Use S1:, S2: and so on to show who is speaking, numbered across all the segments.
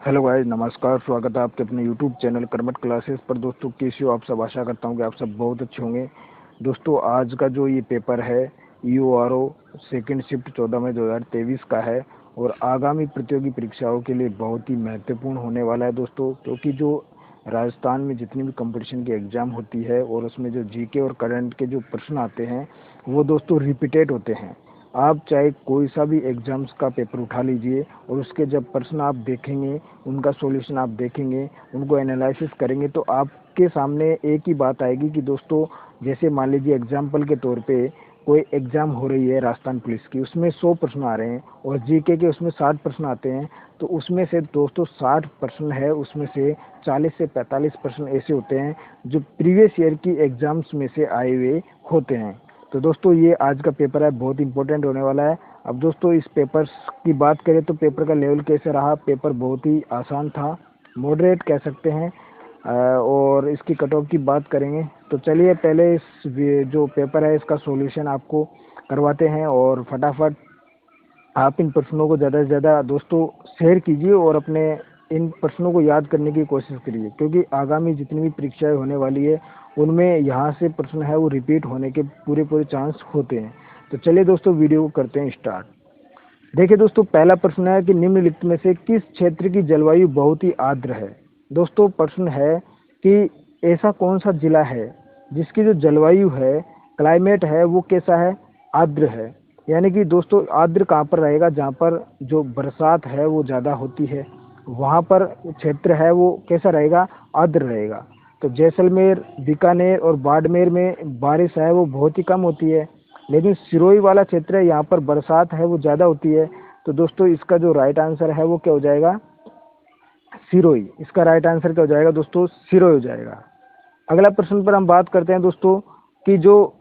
S1: Hello guys, नमस्कार। स्वागत है आपके अपने यूट्यूब चैनल कर्मठ क्लासेस पर। दोस्तों, कैसे हो आप सब? आशा करता हूँ कि आप सब बहुत अच्छे होंगे। दोस्तों, आज का जो ये पेपर है EORO सेकेंड शिफ्ट 14 मई 2023 का है और आगामी प्रतियोगी परीक्षाओं के लिए बहुत ही महत्वपूर्ण होने वाला है दोस्तों, क्योंकि जो राजस्थान में जितनी भी कंपटीशन की एग्ज़ाम होती है और उसमें जो जीके और करंट के जो प्रश्न आते हैं वो दोस्तों रिपीटेड होते हैं। आप चाहे कोई सा भी एग्ज़ाम्स का पेपर उठा लीजिए और उसके जब प्रश्न आप देखेंगे, उनका सॉल्यूशन आप देखेंगे, उनको एनालिसिस करेंगे तो आपके सामने एक ही बात आएगी कि दोस्तों, जैसे मान लीजिए एग्जाम्पल के तौर पे कोई एग्ज़ाम हो रही है राजस्थान पुलिस की, उसमें 100 प्रश्न आ रहे हैं और जीके के उसमें 60 प्रश्न आते हैं। तो उसमें से दोस्तों 60 प्रश्न है, उसमें से 40 से 45 प्रश्न ऐसे होते हैं जो प्रीवियस ईयर की एग्ज़ाम्स में से आए हुए होते हैं। तो दोस्तों, ये आज का पेपर है, बहुत इंपॉर्टेंट होने वाला है। अब दोस्तों, इस पेपर की बात करें तो पेपर का लेवल कैसे रहा? पेपर बहुत ही आसान था, मॉडरेट कह सकते हैं। और इसकी कट ऑफ की बात करेंगे तो चलिए पहले इस जो पेपर है इसका सॉल्यूशन आपको करवाते हैं और फटाफट आप इन प्रश्नों को ज़्यादा से ज़्यादा दोस्तों शेयर कीजिए और अपने इन प्रश्नों को याद करने की कोशिश करिए, क्योंकि आगामी जितनी भी परीक्षाएं होने वाली है उनमें यहाँ से प्रश्न है वो रिपीट होने के पूरे पूरे चांस होते हैं। तो चलिए दोस्तों, वीडियो को करते हैं स्टार्ट। देखिए दोस्तों, पहला प्रश्न है कि निम्नलिखित में से किस क्षेत्र की जलवायु बहुत ही आर्द्र है? दोस्तों, प्रश्न है कि ऐसा कौन सा जिला है जिसकी जो जलवायु है, क्लाइमेट है, वो कैसा है? आर्द्र है। यानी कि दोस्तों, आर्द्र कहाँ पर रहेगा? जहाँ पर जो बरसात है वो ज़्यादा होती है, वहाँ पर क्षेत्र है वो कैसा रहेगा? आर्द्र रहेगा। तो जैसलमेर, बीकानेर और बाड़मेर में बारिश है वो बहुत ही कम होती है, लेकिन सिरोही वाला क्षेत्र है, यहाँ पर बरसात है वो ज़्यादा होती है। तो दोस्तों, इसका जो राइट आंसर है वो क्या हो जाएगा? सिरोही। इसका राइट आंसर क्या हो जाएगा दोस्तों? सिरोही हो जाएगा। अगला प्रश्न पर हम बात करते हैं दोस्तों कि जो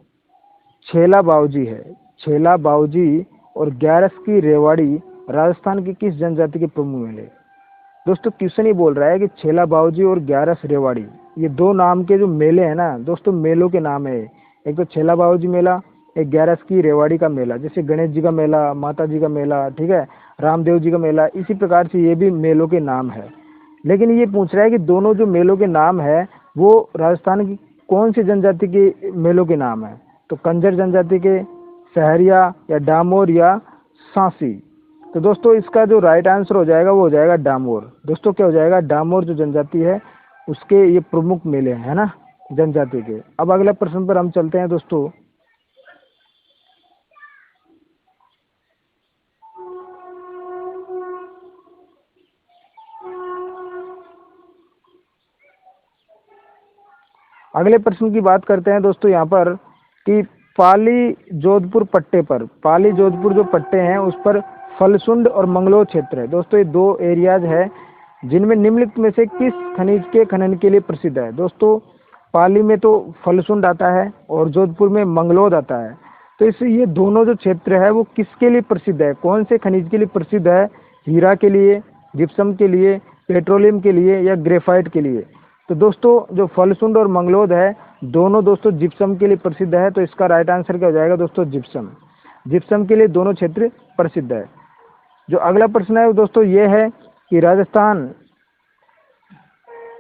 S1: छेला बावजी है, छेला बावजी और ग्यारस की रेवाड़ी राजस्थान की किस जनजाति के प्रमुख मेले? दोस्तों, क्वेश्चन ही बोल रहा है कि छेला बावजी और ग्यारस रेवाड़ी, ये दो नाम के जो मेले हैं ना दोस्तों, मेलों के नाम है। एक तो छेला बावजी मेला, एक ग्यारस की रेवाड़ी का मेला। जैसे गणेश जी का मेला, माता जी का मेला, ठीक है, रामदेव जी का मेला, इसी प्रकार से ये भी मेलों के नाम है। लेकिन ये पूछ रहा है कि दोनों जो मेलों के नाम है वो राजस्थान की कौन सी जनजाति के मेलों के नाम है? तो कंजर जनजाति के, सहरिया या डामोर या सांसी। तो दोस्तों, इसका जो राइट आंसर हो जाएगा वो हो जाएगा डामोर। दोस्तों, क्या हो जाएगा? डामोर जो जनजाति है उसके ये प्रमुख मेले हैं, है ना, जनजाति के। अब अगले प्रश्न पर हम चलते हैं दोस्तों। अगले प्रश्न की बात करते हैं दोस्तों यहाँ पर कि पाली जोधपुर पट्टे पर, पाली जोधपुर जो पट्टे हैं उस पर फलसुंड और मंगलोर क्षेत्र है। दोस्तों, ये दो एरियाज है जिनमें निम्नलिखित में से किस खनिज के खनन के लिए प्रसिद्ध है? दोस्तों, पाली में तो फलसुंड आता है और जोधपुर में मंगलोद आता है। तो इससे ये दोनों जो क्षेत्र है वो किसके लिए प्रसिद्ध है? कौन से खनिज के लिए प्रसिद्ध है? हीरा के लिए, जिप्सम के लिए, पेट्रोलियम के लिए या ग्रेफाइट के लिए? तो दोस्तों, जो फलसुंड और मंगलोद है दोनों दोस्तों जिप्सम के लिए प्रसिद्ध है। तो इसका राइट आंसर क्या हो जाएगा दोस्तों? जिप्सम। जिप्सम के लिए दोनों क्षेत्र प्रसिद्ध है। जो अगला प्रश्न है दोस्तों ये है कि राजस्थान,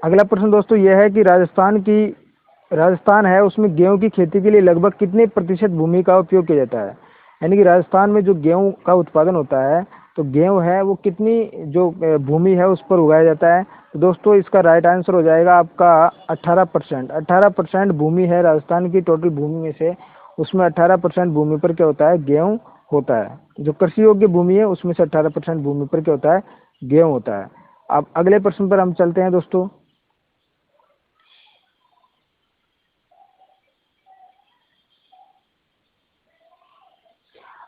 S1: अगला प्रश्न दोस्तों यह है कि राजस्थान है उसमें गेहूं की खेती के लिए लगभग कितने प्रतिशत भूमि का उपयोग किया जाता है? यानी कि राजस्थान में जो गेहूं का उत्पादन होता है तो गेहूं है वो कितनी जो भूमि है उस पर उगाया जाता है? तो दोस्तों, इसका राइट आंसर हो जाएगा आपका 18%। 18% भूमि है राजस्थान की टोटल भूमि में से, उसमें 18% भूमि पर क्या होता है? गेहूँ होता है। जो कृषि योग्य भूमि है उसमें से 18% भूमि पर क्या होता है? गेहूँ होता है। अब अगले प्रश्न पर हम चलते हैं दोस्तों।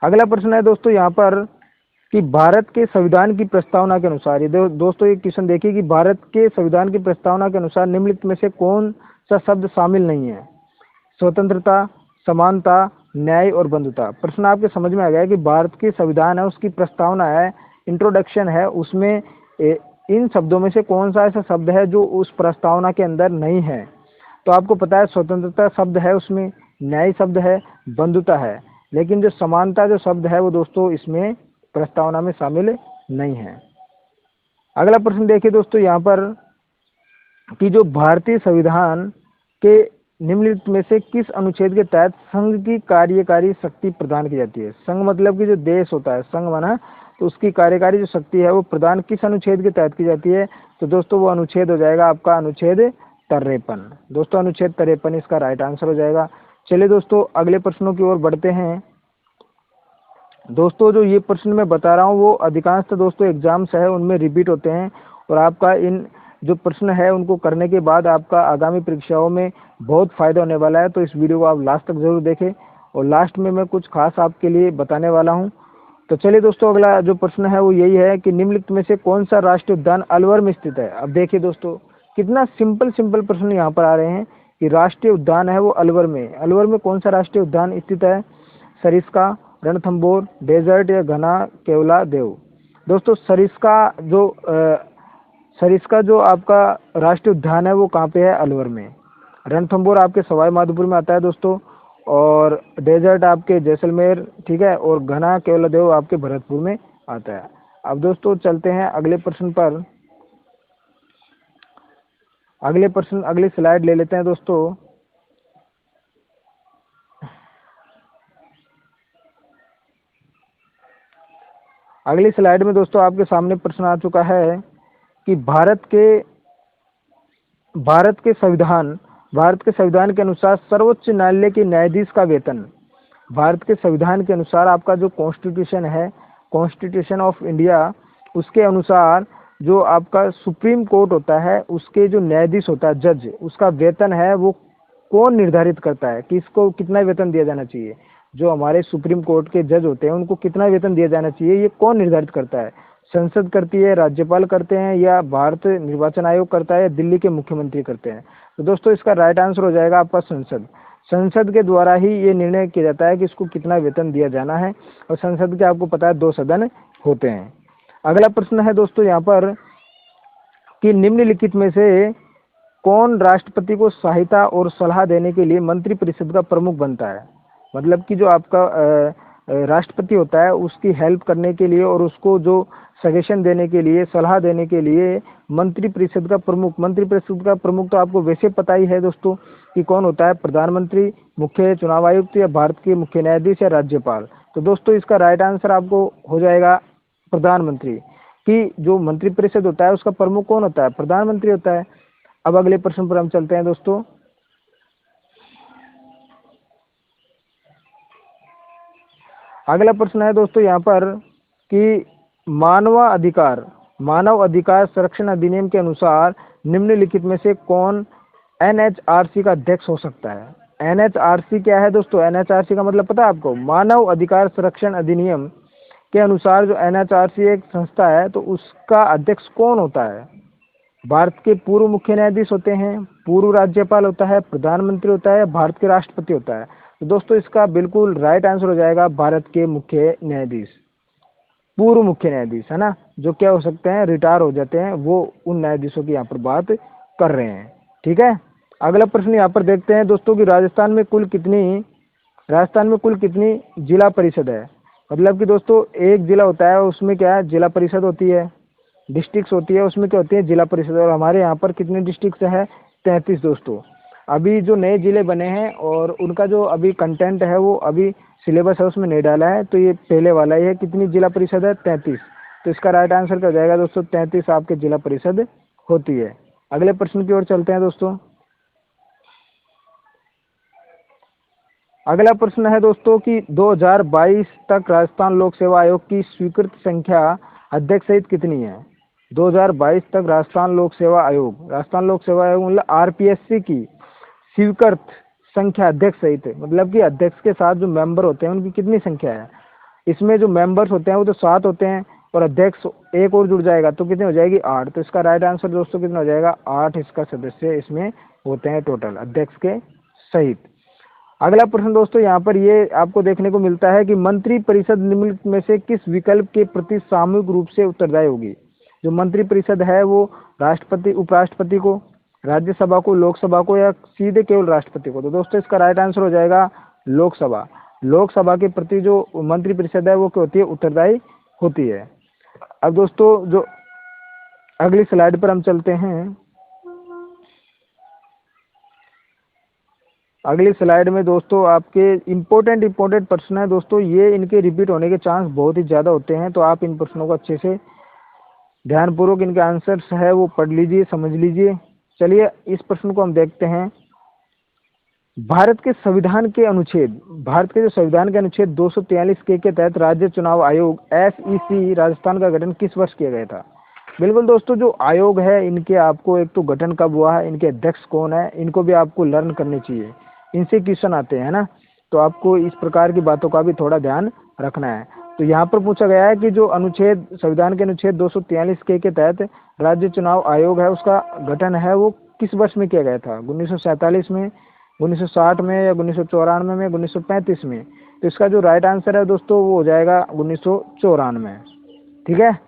S1: अगला प्रश्न है दोस्तों यहाँ पर कि भारत के संविधान की प्रस्तावना के अनुसार, ये दोस्तों ये क्वेश्चन देखिए कि भारत के संविधान की प्रस्तावना के अनुसार निम्नलिखित में से कौन सा शब्द शामिल नहीं है? स्वतंत्रता, समानता, न्याय और बंधुता। प्रश्न आपके समझ में आ गया कि भारत की संविधान है उसकी प्रस्तावना है, इंट्रोडक्शन है, उसमें इन शब्दों में से कौन सा ऐसा शब्द है जो उस प्रस्तावना के अंदर नहीं है? तो आपको पता है स्वतंत्रता शब्द है उसमें, न्याय शब्द है, बंधुता है, लेकिन जो समानता जो शब्द है वो दोस्तों इसमें प्रस्तावना में शामिल नहीं है। अगला प्रश्न देखिए दोस्तों यहाँ पर कि जो भारतीय संविधान के निम्नलिखित में से किस अनुच्छेद के तहत संघ की कार्यकारी शक्ति प्रदान की जाती है। संघ मतलब कि जो देश होता है, संघ माना, तो उसकी कार्यकारी जो शक्ति है वो प्रदान किस अनुच्छेद के तहत की जाती है। तो दोस्तों वो अनुच्छेद हो जाएगा आपका अनुच्छेद 53। दोस्तों अनुच्छेद 53 इसका राइट आंसर हो जाएगा। चलिए दोस्तों अगले प्रश्नों की ओर बढ़ते हैं। दोस्तों जो ये प्रश्न मैं बता रहा हूँ वो अधिकांशतः दोस्तों एग्जाम्स है उनमें रिपीट होते हैं, और आपका इन जो प्रश्न है उनको करने के बाद आपका आगामी परीक्षाओं में बहुत फायदा होने वाला है। तो इस वीडियो को आप लास्ट तक जरूर देखें, और लास्ट में मैं कुछ खास आपके लिए बताने वाला हूं। तो चलिए दोस्तों अगला जो प्रश्न है वो यही है कि निम्नलिखित में से कौन सा राष्ट्रीय उद्यान अलवर में स्थित है। अब देखिए दोस्तों कितना सिंपल प्रश्न यहाँ पर आ रहे हैं कि राष्ट्रीय उद्यान है वो अलवर में। अलवर में कौन सा राष्ट्रीय उद्यान स्थित है। सरिस्का, रणथंभौर, डेजर्ट या घना केवला देव। दोस्तों सरिस्का जो आपका राष्ट्रीय उद्यान है वो कहाँ पे है, अलवर में। रणथंभौर आपके सवाई माधोपुर में आता है दोस्तों, और डेजर्ट आपके जैसलमेर, ठीक है, और घना केवला देव आपके भरतपुर में आता है। अब दोस्तों चलते हैं अगले प्रश्न पर। अगली स्लाइड ले लेते हैं दोस्तों। अगली स्लाइड में दोस्तों आपके सामने प्रश्न आ चुका है कि भारत के संविधान के अनुसार सर्वोच्च न्यायालय के न्यायाधीश का वेतन। भारत के संविधान के अनुसार आपका जो कॉन्स्टिट्यूशन है, कॉन्स्टिट्यूशन ऑफ इंडिया, उसके अनुसार जो आपका सुप्रीम कोर्ट होता है उसके जो न्यायाधीश होता है, जज, उसका वेतन है वो कौन निर्धारित करता है कि इसको कितना वेतन दिया जाना चाहिए। जो हमारे सुप्रीम कोर्ट के जज होते हैं उनको कितना वेतन दिया जाना चाहिए, ये कौन निर्धारित करता है। संसद करती है, राज्यपाल करते हैं, या भारत निर्वाचन आयोग करता है, या दिल्ली के मुख्यमंत्री करते हैं। तो दोस्तों इसका राइट आंसर हो जाएगा आपका संसद। संसद के द्वारा ही ये निर्णय किया जाता है कि इसको कितना वेतन दिया जाना है, और संसद के आपको पता है 2 सदन होते हैं। अगला प्रश्न है दोस्तों यहाँ पर कि निम्नलिखित में से कौन राष्ट्रपति को सहायता और सलाह देने के लिए मंत्रिपरिषद का प्रमुख बनता है। मतलब कि जो आपका राष्ट्रपति होता है उसकी हेल्प करने के लिए और उसको जो सजेशन देने के लिए, सलाह देने के लिए मंत्रिपरिषद का प्रमुख तो आपको वैसे पता ही है दोस्तों कि कौन होता है, प्रधानमंत्री, मुख्य चुनाव आयुक्त, या भारत के मुख्य न्यायाधीश, या राज्यपाल। तो दोस्तों इसका राइट आंसर आपको हो जाएगा प्रधानमंत्री। कि जो मंत्रिपरिषद होता है उसका प्रमुख कौन होता है, प्रधानमंत्री होता है। अब अगले प्रश्न पर हम चलते हैं दोस्तों। अगला प्रश्न है दोस्तों यहाँ पर कि मानव अधिकार संरक्षण अधिनियम के अनुसार निम्नलिखित में से कौन एनएचआरसी का अध्यक्ष हो सकता है। एनएचआरसी क्या है दोस्तों, एनएचआरसी का मतलब पता है आपको, मानव अधिकार संरक्षण अधिनियम के अनुसार जो एनएचआरसी एक संस्था है तो उसका अध्यक्ष कौन होता है। भारत के पूर्व मुख्य न्यायाधीश होते हैं, पूर्व राज्यपाल होता है, प्रधानमंत्री होता है, भारत के राष्ट्रपति होता है। तो दोस्तों इसका बिल्कुल राइट आंसर हो जाएगा भारत के मुख्य न्यायाधीश, पूर्व मुख्य न्यायाधीश, है ना, जो क्या हो सकते हैं, रिटायर हो जाते हैं, वो उन न्यायाधीशों की यहाँ पर बात कर रहे हैं। ठीक है, अगला प्रश्न यहाँ पर देखते हैं दोस्तों कि राजस्थान में कुल कितनी जिला परिषद है। मतलब कि दोस्तों एक जिला होता है उसमें क्या है, जिला परिषद होती है, डिस्ट्रिक्ट्स होती है, उसमें क्या होती है, जिला परिषद। और हमारे यहाँ पर कितने डिस्ट्रिक्ट्स है, 33 दोस्तों। अभी जो नए जिले बने हैं और उनका जो अभी कंटेंट है वो अभी सिलेबस है उसमें नहीं डाला है, तो ये पहले वाला ही है। कितनी जिला परिषद है, 33। तो इसका राइट आंसर क्या हो जाएगा दोस्तों, 33 आपके जिला परिषद होती है। अगले प्रश्न की ओर चलते हैं दोस्तों। अगला प्रश्न है दोस्तों कि 2022 तक राजस्थान लोक सेवा आयोग की स्वीकृत संख्या अध्यक्ष सहित कितनी है। 2022 तक राजस्थान लोक सेवा आयोग मतलब आरपीएससी की स्वीकृत संख्या अध्यक्ष सहित, मतलब कि अध्यक्ष के साथ जो मेंबर होते हैं उनकी कितनी संख्या है। इसमें जो मेंबर्स होते हैं वो तो 7 होते हैं, और अध्यक्ष एक और जुड़ जाएगा तो कितनी हो जाएगी, 8। तो इसका राइट आंसर दोस्तों कितना हो जाएगा, 8 इसका सदस्य इसमें होते हैं टोटल अध्यक्ष के सहित। अगला प्रश्न दोस्तों यहाँ पर ये आपको देखने को मिलता है कि मंत्री परिषद निम्नलिखित में से किस विकल्प के प्रति सामूहिक रूप से उत्तरदायी होगी। जो मंत्री परिषद है वो राष्ट्रपति, उपराष्ट्रपति को, राज्यसभा को, लोकसभा को, या सीधे केवल राष्ट्रपति को। तो दोस्तों इसका राइट आंसर हो जाएगा लोकसभा। लोकसभा के प्रति जो मंत्री परिषद है वो क्या होती है, उत्तरदायी होती है। अब दोस्तों जो अगली स्लाइड पर हम चलते हैं। अगली स्लाइड में दोस्तों आपके इम्पोर्टेंट प्रश्न है दोस्तों, ये इनके रिपीट होने के चांस बहुत ही ज़्यादा होते हैं, तो आप इन प्रश्नों को अच्छे से ध्यानपूर्वक इनके आंसर्स है वो पढ़ लीजिए, समझ लीजिए। चलिए इस प्रश्न को हम देखते हैं। भारत के जो संविधान के अनुच्छेद 243 के तहत राज्य चुनाव आयोग SEC राजस्थान का गठन किस वर्ष किया गया था? बिल्कुल दोस्तों, जो आयोग है इनके आपको एक तो गठन कब हुआ है, इनके अध्यक्ष कौन है, इनको भी आपको लर्न करनी चाहिए, इनसे क्वेश्चन आते हैं ना, तो आपको इस प्रकार की बातों का भी थोड़ा ध्यान रखना है। तो यहाँ पर पूछा गया है कि जो संविधान के अनुच्छेद 243 के तहत राज्य चुनाव आयोग है उसका गठन है वो किस वर्ष में किया गया था? 1947 में, 1960 में, या 1994 में, 1935 में? तो इसका जो राइट आंसर है दोस्तों वो हो जाएगा 1994। ठीक है।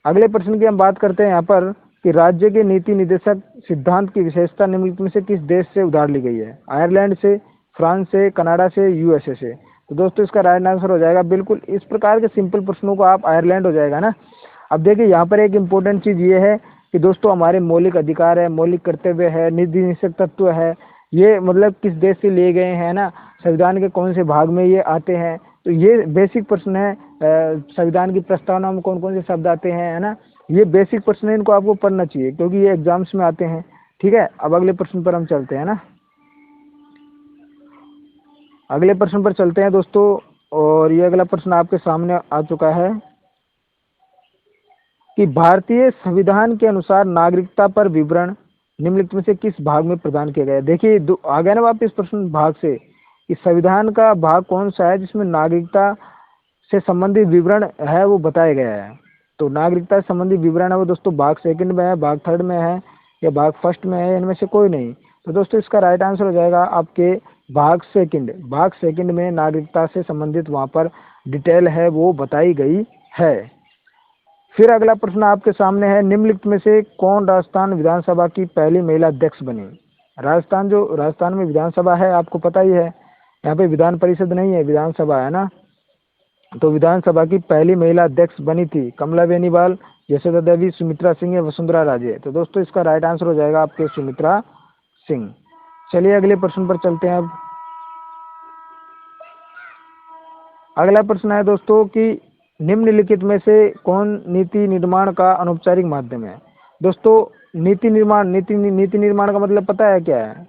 S1: अगले प्रश्न की हम बात करते हैं यहाँ पर कि राज्य के नीति निर्देशक सिद्धांत की विशेषता निम्नलिखित में से किस देश से उधार ली गई है? आयरलैंड से, फ्रांस से, कनाडा से, USA से? तो दोस्तों इसका राइट आंसर हो जाएगा बिल्कुल इस प्रकार के सिंपल प्रश्नों को आप आयरलैंड हो जाएगा ना। अब देखिए यहाँ पर एक इम्पोर्टेंट चीज़ ये है कि दोस्तों हमारे मौलिक अधिकार है, मौलिक कर्तव्य है, नीति निषेध तत्व है, ये मतलब किस देश से लिए गए हैं ना, संविधान के कौन से भाग में ये आते हैं, तो ये बेसिक प्रश्न है। संविधान की प्रस्तावना में कौन कौन से शब्द आते हैं, है ना, ये बेसिक प्रश्न है, इनको आपको पढ़ना चाहिए क्योंकि ये एग्जाम्स में आते हैं। ठीक है। अब अगले प्रश्न पर हम चलते हैं ना। अगले प्रश्न पर चलते हैं दोस्तों, और ये अगला प्रश्न आपके सामने आ चुका है कि भारतीय संविधान के अनुसार नागरिकता पर विवरण निम्नलिखित में से किस भाग में प्रदान किया गया है? देखिए आ गया ना वापस प्रश्न भाग से कि संविधान का भाग कौन सा है जिसमें नागरिकता से संबंधित विवरण है वो बताया गया है। तो नागरिकता से संबंधित विवरण है वो दोस्तों भाग 2 में है, भाग 3 में है, या भाग 1 में है, इनमें से कोई नहीं। तो दोस्तों इसका राइट आंसर हो जाएगा आपके भाग 2 में नागरिकता से संबंधित वहाँ पर डिटेल है वो बताई गई है। फिर अगला प्रश्न आपके सामने है, निम्नलिखित में से कौन राजस्थान विधानसभा की पहली महिला अध्यक्ष बनी? राजस्थान में विधानसभा है आपको पता ही है, यहाँ पे विधान परिषद नहीं है, विधानसभा है ना। तो विधानसभा की पहली महिला अध्यक्ष बनी थी कमला बेनीवाल, यशोदा देवी, सुमित्रा सिंह या वसुंधरा राजे? तो दोस्तों इसका राइट आंसर हो जाएगा आपके सुमित्रा सिंह। चलिए अगले प्रश्न पर चलते हैं। अब अगला प्रश्न है दोस्तों कि निम्नलिखित में से कौन नीति निर्माण का अनौपचारिक माध्यम है? दोस्तों नीति निर्माण का मतलब पता है क्या है?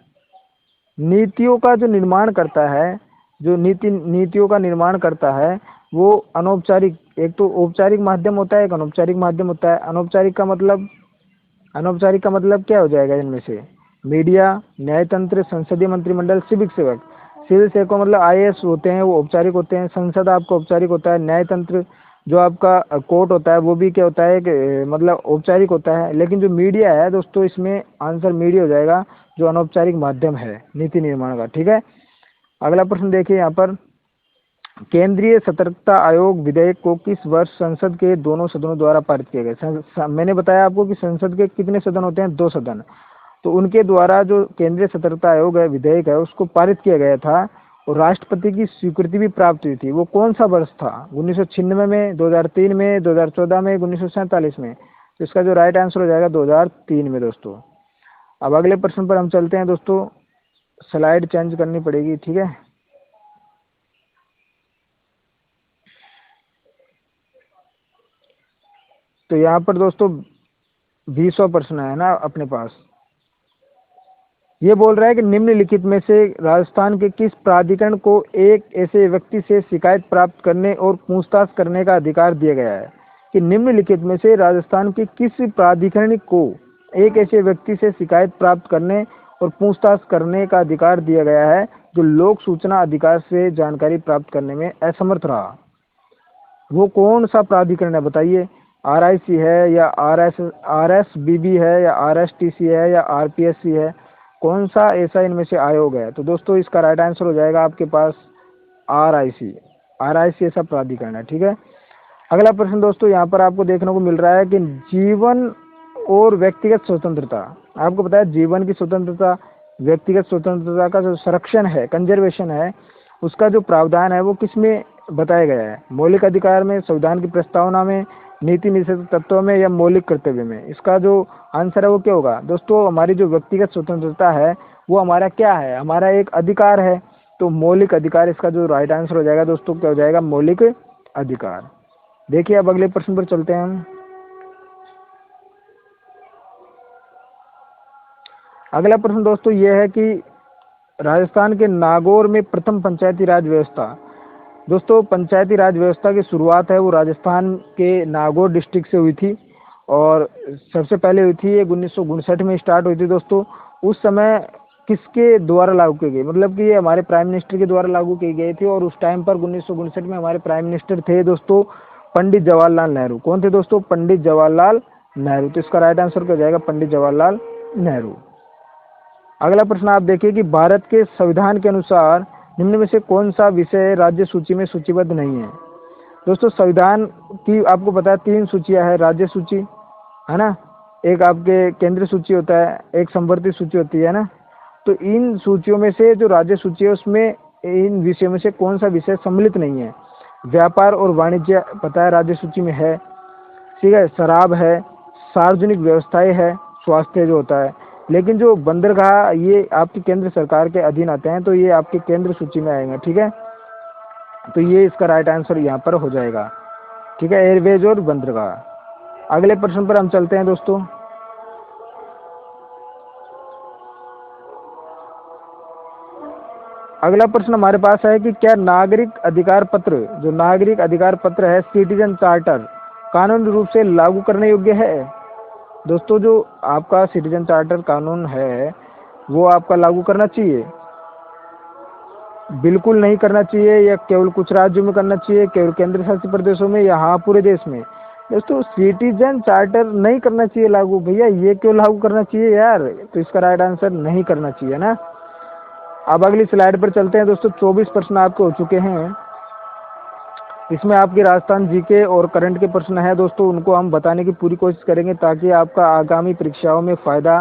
S1: नीतियों का जो निर्माण करता है, जो नीतियों का निर्माण करता है वो अनौपचारिक, एक तो औपचारिक माध्यम होता है, एक अनौपचारिक माध्यम होता है। अनौपचारिक का मतलब क्या हो जाएगा इनमें से? मीडिया, न्यायतंत्र, संसदीय मंत्रिमंडल, सिविक सेवक। सिविल सेवक मतलब IAS होते हैं, वो औपचारिक होते हैं। संसद आपका औपचारिक होता है। न्यायतंत्र जो आपका कोर्ट होता है वो भी क्या होता है कि मतलब औपचारिक होता है। लेकिन जो मीडिया है दोस्तों, इसमें आंसर मीडिया हो जाएगा जो अनौपचारिक माध्यम है नीति निर्माण का। ठीक है। अगला प्रश्न देखिए यहाँ पर, केंद्रीय सतर्कता आयोग विधेयक को किस वर्ष संसद के दोनों सदनों द्वारा पारित किया गया? मैंने बताया आपको कि संसद के कितने सदन होते हैं? 2 सदन। तो उनके द्वारा जो केंद्रीय सतर्कता आयोग है विधेयक है उसको पारित किया गया था और राष्ट्रपति की स्वीकृति भी प्राप्त हुई थी। वो कौन सा वर्ष था? 1996 में, 2003 में, 2014 में, 1947 में? तो इसका जो राइट आंसर हो जाएगा 2003 में दोस्तों। अब अगले प्रश्न पर हम चलते हैं दोस्तों, स्लाइड चेंज करनी पड़ेगी। ठीक है। तो यहाँ पर दोस्तों 20वां प्रश्न है ना अपने पास। ये बोल रहा है कि निम्नलिखित में से राजस्थान के किस प्राधिकरण को एक ऐसे व्यक्ति से शिकायत प्राप्त करने और पूछताछ करने का अधिकार दिया गया है? कि निम्नलिखित में से राजस्थान के किस प्राधिकरण को एक ऐसे व्यक्ति से शिकायत प्राप्त करने और पूछताछ करने का अधिकार दिया गया है जो लोक सूचना अधिकार से जानकारी प्राप्त करने में असमर्थ रहा? वो कौन सा प्राधिकरण है बताइए? RIC है, या RSBB है, या RSTC है, या RPSC है? कौन सा ऐसा इनमें से आयोग है? तो दोस्तों इसका राइट आंसर हो जाएगा आपके पास RIC ऐसा प्राधिकरण है। ठीक है। अगला प्रश्न दोस्तों यहाँ पर आपको देखने को मिल रहा है कि जीवन और व्यक्तिगत स्वतंत्रता, आपको पता है जीवन की स्वतंत्रता, व्यक्तिगत स्वतंत्रता का जो संरक्षण है, कंजर्वेशन है, उसका जो प्रावधान है वो किस में बताया गया है? मौलिक अधिकार में, संविधान की प्रस्तावना में, नीति निषेध तत्वों में या मौलिक कर्तव्य में। इसका जो आंसर है वो क्या होगा दोस्तों, हमारी जो व्यक्तिगत स्वतंत्रता है वो हमारा क्या है, हमारा एक अधिकार है। तो मौलिक अधिकार इसका जो राइट आंसर हो जाएगा दोस्तों, क्या हो जाएगा, मौलिक अधिकार। देखिए अब अगले प्रश्न पर चलते हैं हम। अगला प्रश्न दोस्तों ये है कि राजस्थान के नागौर में प्रथम पंचायती राज व्यवस्था। दोस्तों पंचायती राज व्यवस्था की शुरुआत है वो राजस्थान के नागौर डिस्ट्रिक्ट से हुई थी, और सबसे पहले हुई थी ये 1959 में स्टार्ट हुई थी दोस्तों। उस समय किसके द्वारा लागू की गई, मतलब कि ये हमारे प्राइम मिनिस्टर के द्वारा लागू की गई थी, और उस टाइम पर 1959 में हमारे प्राइम मिनिस्टर थे दोस्तों पंडित जवाहरलाल नेहरू। कौन थे दोस्तों, पंडित जवाहरलाल नेहरू। तो इसका राइट आंसर क्या हो जाएगा, पंडित जवाहरलाल नेहरू। अगला प्रश्न आप देखिए कि भारत के संविधान के अनुसार निम्न में से कौन सा विषय राज्य सूची में सूचीबद्ध नहीं है। दोस्तों संविधान की आपको पता है 3 सूचियां है, राज्य सूची है ना, एक आपके केंद्रीय सूची होता है, एक संवर्धित सूची होती है ना। तो इन सूचियों में से जो राज्य सूची है उसमें इन विषयों में से कौन सा विषय सम्मिलित नहीं है। व्यापार और वाणिज्य पता है राज्य सूची में है, ठीक है, शराब है, सार्वजनिक व्यवस्थाएं है, स्वास्थ्य जो होता है। लेकिन जो बंदरगाह ये आपकी केंद्र सरकार के अधीन आते हैं, तो ये आपकी केंद्र सूची में आएंगे, ठीक है। तो ये इसका राइट आंसर यहाँ पर हो जाएगा, ठीक है, एयरवेज और बंदरगाह। अगले प्रश्न पर हम चलते हैं दोस्तों। अगला प्रश्न हमारे पास है कि क्या नागरिक अधिकार पत्र, जो नागरिक अधिकार पत्र है सिटीजन चार्टर, कानूनी रूप से लागू करने योग्य है। दोस्तों जो आपका सिटीजन चार्टर कानून है वो आपका लागू करना चाहिए, बिल्कुल नहीं करना चाहिए, या केवल कुछ राज्यों में करना चाहिए, केवल केंद्र शासित प्रदेशों में, या हाँ पूरे देश में। दोस्तों सिटीजन चार्टर नहीं करना चाहिए लागू, भैया ये क्यों लागू करना चाहिए यार। तो इसका राइट आंसर नहीं करना चाहिए ना। अब अगली स्लाइड पर चलते हैं दोस्तों। 24 प्रश्न आपके हो चुके हैं, इसमें आपके राजस्थान जीके और करंट के प्रश्न है दोस्तों, उनको हम बताने की पूरी कोशिश करेंगे ताकि आपका आगामी परीक्षाओं में फायदा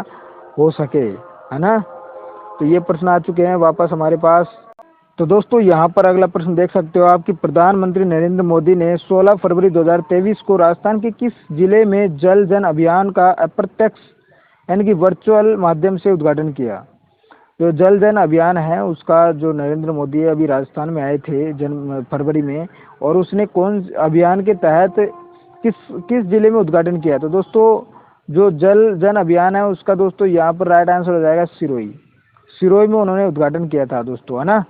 S1: हो सके, है ना। तो ये प्रश्न आ चुके हैं वापस हमारे पास। तो दोस्तों यहाँ पर अगला प्रश्न देख सकते हो आप कि प्रधानमंत्री नरेंद्र मोदी ने 16 फरवरी 2023 को राजस्थान के किस जिले में जल जन अभियान का अप्रत्यक्ष यानी कि वर्चुअल माध्यम से उद्घाटन किया। जो जल जन अभियान है उसका जो नरेंद्र मोदी अभी राजस्थान में आए थे फरवरी में, और उसने कौन अभियान के तहत किस किस जिले में उद्घाटन किया। तो दोस्तों जो जल जन अभियान है उसका दोस्तों यहाँ पर राइट आंसर हो जाएगा सिरोही। सिरोही में उन्होंने उद्घाटन किया था दोस्तों, है ना।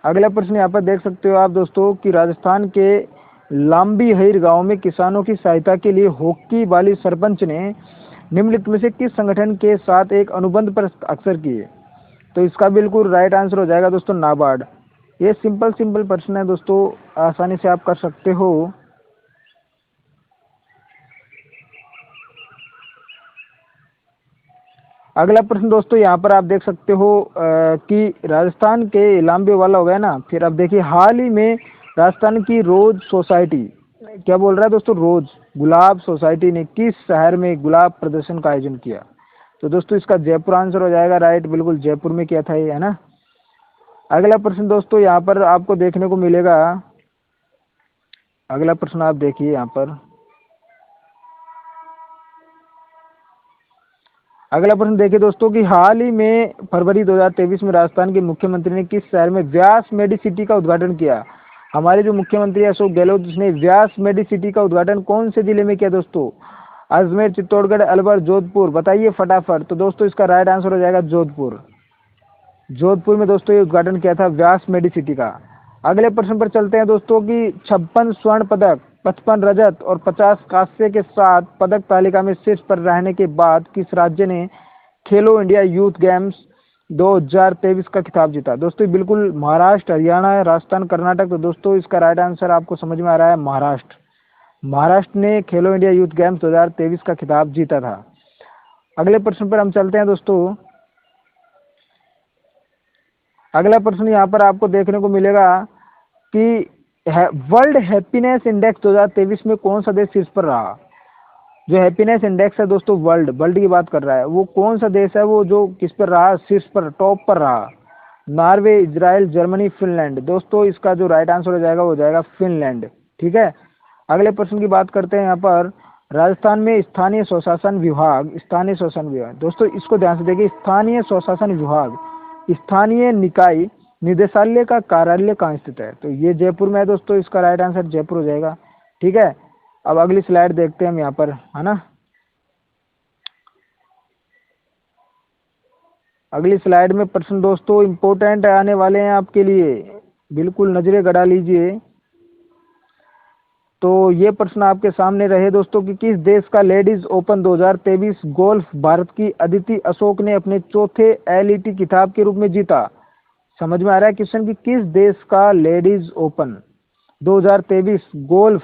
S1: अगला प्रश्न यहाँ पर देख सकते हो आप दोस्तों कि राजस्थान के लांबी हईर गांव में किसानों की सहायता के लिए होक्की वाली सरपंच ने निम्नलिखित में से किस संगठन के साथ एक अनुबंध पर हस्ताक्षर किए। तो इसका बिल्कुल राइट आंसर हो जाएगा दोस्तों नाबार्ड। ये सिंपल प्रश्न है दोस्तों, आसानी से आप कर सकते हो। अगला प्रश्न दोस्तों यहाँ पर आप देख सकते हो कि राजस्थान के लांबे वाला हो गया ना। फिर अब देखिए हाल ही में राजस्थान की रोज सोसाइटी क्या बोल रहा है दोस्तों, रोज गुलाब सोसाइटी ने किस शहर में गुलाब प्रदर्शन का आयोजन किया। तो दोस्तों इसका जयपुर आंसर हो जाएगा, राइट, बिल्कुल जयपुर में किया था ये, है ना। अगला प्रश्न दोस्तों यहाँ पर आपको देखने को मिलेगा, अगला प्रश्न आप देखिए यहाँ पर। अगला प्रश्न देखिए दोस्तों कि हाल ही में फरवरी 2023 में राजस्थान के मुख्यमंत्री ने किस शहर में व्यास मेडिसिटी का उद्घाटन किया। हमारे जो मुख्यमंत्री अशोक गहलोत ने व्यास मेडिसिटी का उद्घाटन कौन से जिले में किया दोस्तों, अजमेर, चित्तौड़गढ़, अलवर, जोधपुर, बताइए फटाफट। तो दोस्तों इसका राइट आंसर हो जाएगा जोधपुर। जोधपुर में दोस्तों ये उद्घाटन किया था व्यास मेडिसिटी का। अगले प्रश्न पर चलते हैं दोस्तों कि 56 स्वर्ण पदक, 55 रजत और 50 कांस्य के साथ पदक तालिका में शीर्ष पर रहने के बाद किस राज्य ने खेलो इंडिया यूथ गेम्स 2023 का खिताब जीता। दोस्तों बिल्कुल महाराष्ट्र, हरियाणा, राजस्थान, कर्नाटक। तो दोस्तों इसका राइट आंसर आपको समझ में आ रहा है, महाराष्ट्र। महाराष्ट्र ने खेलो इंडिया यूथ गेम्स 2023 का खिताब जीता था। अगले प्रश्न पर हम चलते हैं दोस्तों। अगला प्रश्न यहाँ पर आपको देखने को मिलेगा कि वर्ल्ड हैप्पीनेस इंडेक्स 2023 में कौन सा देश शीर्ष पर रहा। जो हैप्पीनेस इंडेक्स है दोस्तों वर्ल्ड की बात कर रहा है, वो कौन सा देश है वो जो किस पर रहा, शीर्ष पर, टॉप पर रहा। Norway, Israel, Germany, Finland. दोस्तों इसका जो राइट आंसर हो जाएगा वो हो जाएगा फिनलैंड, ठीक है। अगले प्रश्न की बात करते हैं यहाँ पर। राजस्थान में स्थानीय स्वशासन विभाग, दोस्तों इसको ध्यान से देखिए। स्थानीय स्वशासन विभाग, स्थानीय निकाय निदेशालय का कार्यालय कहाँ स्थित है? तो ये जयपुर में है दोस्तों, इसका राइट आंसर जयपुर हो जाएगा। ठीक है, अब अगली स्लाइड देखते हैं हम यहाँ पर, है ना। अगली स्लाइड में प्रश्न दोस्तों इंपॉर्टेंट आने वाले हैं आपके लिए, बिल्कुल नजरें गड़ा लीजिए। तो ये प्रश्न आपके सामने रहे दोस्तों कि किस देश का लेडीज ओपन 2023 गोल्फ भारत की अदिति अशोक ने अपने चौथे एलईटी खिताब के रूप में जीता? समझ में आ रहा है क्वेश्चन कि किस देश का लेडीज ओपन 2023 गोल्फ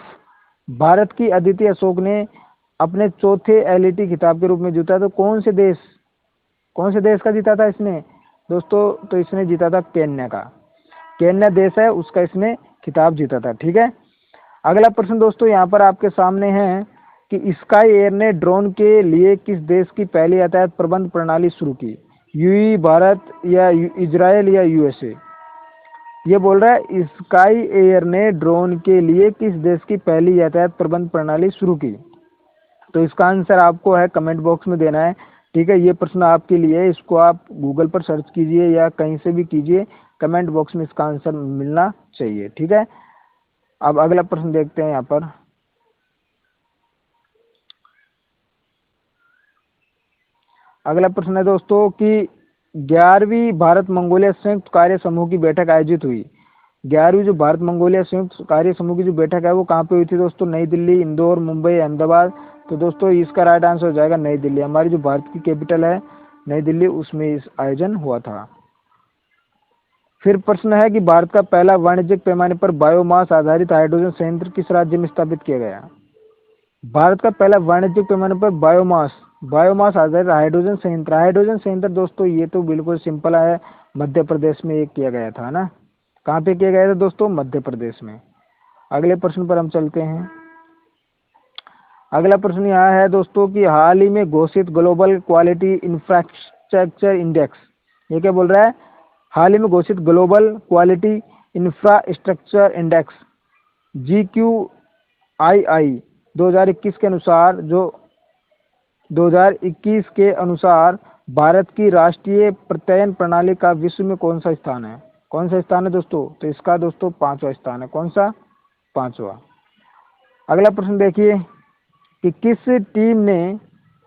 S1: भारत की अदिति अशोक ने अपने चौथे एलईटी खिताब के रूप में जीता? तो कौन से देश का जीता था इसने दोस्तों? तो इसने जीता था केन्या का, केन्या देश है उसका इसने खिताब जीता था। ठीक है, अगला प्रश्न दोस्तों यहाँ पर आपके सामने है कि स्काई एयर ने ड्रोन के लिए किस देश की पहली यातायात प्रबंध प्रणाली शुरू की? यूएई, भारत या इजराइल या यूएसए? ये बोल रहा है स्काई एयर ने ड्रोन के लिए किस देश की पहली यातायात प्रबंध प्रणाली शुरू की? तो इसका आंसर आपको है कमेंट बॉक्स में देना है। ठीक है, ये प्रश्न आपके लिए, इसको आप गूगल पर सर्च कीजिए या कहीं से भी कीजिए, कमेंट बॉक्स में इसका आंसर मिलना चाहिए। ठीक है, अब अगला प्रश्न देखते हैं यहाँ पर। अगला प्रश्न है दोस्तों कि 11वीं भारत मंगोलिया संयुक्त कार्य समूह की बैठक आयोजित हुई। 11वीं जो भारत मंगोलिया संयुक्त कार्य समूह की जो बैठक है वो कहाँ पे हुई थी दोस्तों? नई दिल्ली, इंदौर, मुंबई, अहमदाबाद। तो दोस्तों इसका राइट आंसर हो जाएगा नई दिल्ली। हमारी जो भारत की कैपिटल है नई दिल्ली, उसमें इस आयोजन हुआ था। फिर प्रश्न है कि भारत का पहला वाणिज्यिक पैमाने पर बायोमास आधारित हाइड्रोजन संयंत्र किस राज्य में स्थापित किया गया? भारत का पहला वाणिज्यिक पैमाने पर बायोमास आधारित हाइड्रोजन संयंत्र दोस्तों ये तो बिल्कुल सिंपल है, मध्य प्रदेश में ये किया गया था ना। कहाँ पे किया गया था दोस्तों? मध्य प्रदेश में। अगले प्रश्न पर हम चलते हैं। अगला प्रश्न यहाँ है दोस्तों कि हाल ही में घोषित ग्लोबल क्वालिटी इंफ्रास्ट्रक्चर इंडेक्स, ये क्या बोल रहा है? हाल ही में घोषित global quality infrastructure index GQII 2021 के अनुसार, जो 2021 के अनुसार भारत की राष्ट्रीय प्रत्ययन प्रणाली का विश्व में कौन सा स्थान है? कौन सा स्थान है दोस्तों? तो इसका दोस्तों 5वां स्थान है। कौन सा? 5वां। अगला प्रश्न देखिए कि किस टीम ने,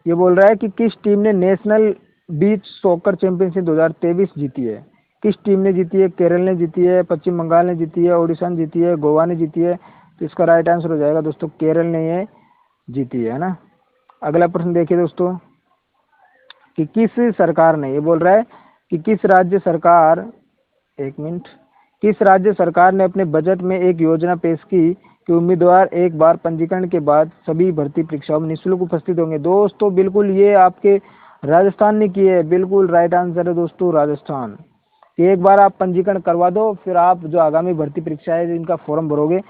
S1: ये बोल रहा है कि किस टीम ने नेशनल बीच सॉकर चैंपियनशिप 2023 जीती है? किस टीम ने जीती है? केरल ने जीती है, पश्चिम बंगाल ने जीती है, ओडिशा ने जीती है, गोवा ने जीती है? तो इसका राइट आंसर हो जाएगा दोस्तों केरल ने ये जीती है ना। अगला प्रश्न देखिए दोस्तों कि किस सरकार ने, ये बोल रहा है कि किस राज्य सरकार ने अपने बजट में एक योजना पेश की कि उम्मीदवार एक बार पंजीकरण के बाद सभी भर्ती परीक्षाओं में निःशुल्क उपस्थित होंगे? दोस्तों बिल्कुल ये आपके राजस्थान ने की है, बिल्कुल राइट आंसर है दोस्तों राजस्थान। एक बार आप पंजीकरण करवा दो, फिर आप जो आगामी भर्ती परीक्षा है जिनका फॉर्म भरोगे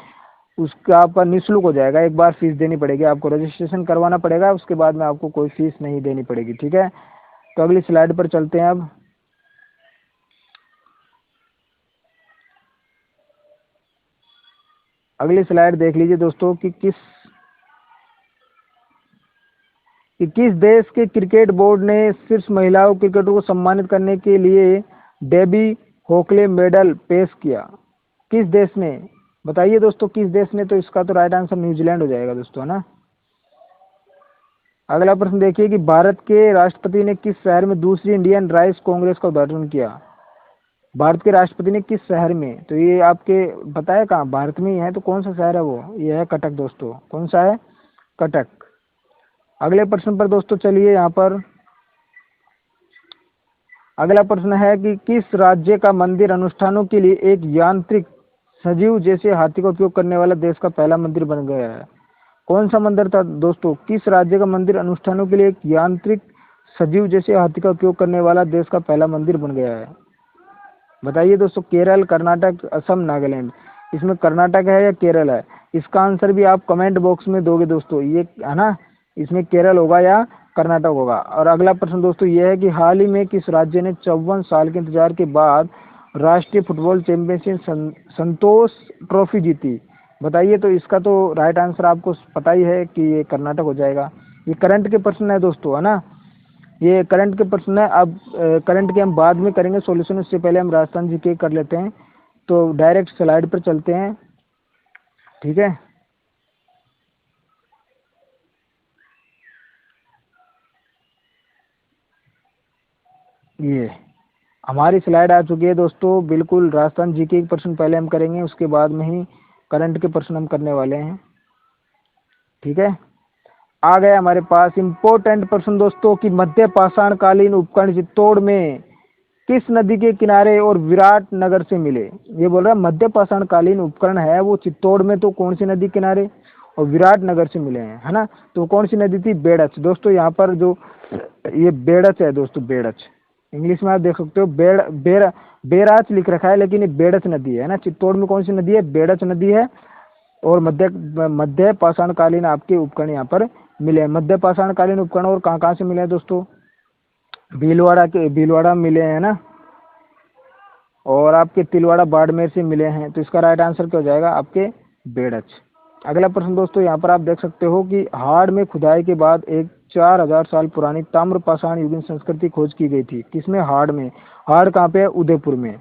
S1: उसका आपका निःशुल्क हो जाएगा। एक बार फीस देनी पड़ेगी, आपको रजिस्ट्रेशन करवाना पड़ेगा, उसके बाद में आपको कोई फीस नहीं देनी पड़ेगी। ठीक है, तो अगली स्लाइड पर चलते हैं। अब अगली स्लाइड देख लीजिए दोस्तों कि किस देश के क्रिकेट बोर्ड ने शीर्ष महिलाओं क्रिकेटरों को सम्मानित करने के लिए डेबी होकले मेडल पेश किया? किस देश ने? बताइए दोस्तों किस देश ने? तो इसका तो राइट आंसर न्यूजीलैंड हो जाएगा दोस्तों, है ना। अगला प्रश्न देखिए कि भारत के राष्ट्रपति ने किस शहर में दूसरी इंडियन राइस कांग्रेस का उद्घाटन किया? भारत के राष्ट्रपति ने किस शहर में? तो ये आपके बताया कहाँ, भारत में ही है, तो कौन सा शहर है वो? ये है कटक दोस्तों। कौन सा है? कटक। अगले प्रश्न पर दोस्तों चलिए। यहाँ पर अगला प्रश्न है कि किस राज्य का मंदिर अनुष्ठानों के लिए एक यांत्रिक सजीव जैसे हाथी का उपयोग करने वाला देश का पहला मंदिर बन गया है? कौन सा मंदिर था दोस्तों? किस राज्य का मंदिर अनुष्ठानों के लिए एक यांत्रिक सजीव जैसे हाथी का उपयोग करने वाला देश का पहला मंदिर बन गया है? बताइए दोस्तों। केरल, कर्नाटक, असम, नागालैंड? इसमें कर्नाटक है या केरल है? इसका आंसर भी आप कमेंट बॉक्स में दोगे दोस्तों, ये है ना। इसमें केरल होगा या कर्नाटक होगा। और अगला प्रश्न दोस्तों ये है कि हाल ही में किस राज्य ने 54 साल के इंतजार के बाद राष्ट्रीय फुटबॉल चैंपियनशिप संतोष ट्रॉफी जीती? बताइए। तो इसका तो राइट आंसर आपको पता ही है कि ये कर्नाटक हो जाएगा। ये करंट के प्रश्न है दोस्तों, है ना, ये करंट के प्रश्न है। अब करंट के हम बाद में करेंगे सॉल्यूशन, उससे पहले हम राजस्थान जी के कर लेते हैं। तो डायरेक्ट स्लाइड पर चलते हैं, ठीक है। ये हमारी स्लाइड आ चुकी है दोस्तों। बिल्कुल राजस्थान जीके के प्रश्न पहले हम करेंगे, उसके बाद में ही करंट के प्रश्न हम करने वाले हैं, ठीक है। आ गया हमारे पास इम्पोर्टेंट प्रश्न दोस्तों कि मध्य पाषाणकालीन उपकरण चित्तौड़ में किस नदी के किनारे और विराट नगर से मिले। ये बोल रहा है मध्य पाषाणकालीन उपकरण है वो चित्तौड़ में, तो कौन सी नदी किनारे और विराट नगर से मिले हैं, है ना। तो कौन सी नदी थी, बेड़च। दोस्तों यहाँ पर जो ये बेड़च है दोस्तों, बेड़च, इंग्लिश में आप देख सकते हो बेराच लिख रखा है, लेकिन ये बेड़च नदी है ना। चित्तौड़ में कौन सी नदी है, बेड़च नदी है। और मध्य पाषाणकालीन आपके उपकरण यहाँ पर मिले हैं। मध्य पाषाणकालीन उपकरण और कहाँ कहाँ से मिले हैं दोस्तों, भीलवाड़ा मिले हैं ना, और आपके तिलवाड़ा बाड़मेर से मिले हैं। तो इसका राइट आंसर क्या हो जाएगा, आपके बेड़च। अगला प्रश्न दोस्तों, यहाँ पर आप देख सकते हो कि हाड़ में खुदाई के बाद एक 4000 साल पुरानी ताम्र पाषाण युगीन संस्कृति खोज की गई थी। किसमें, हाड़ में। हाड़ कहाँ पे है, उदयपुर में।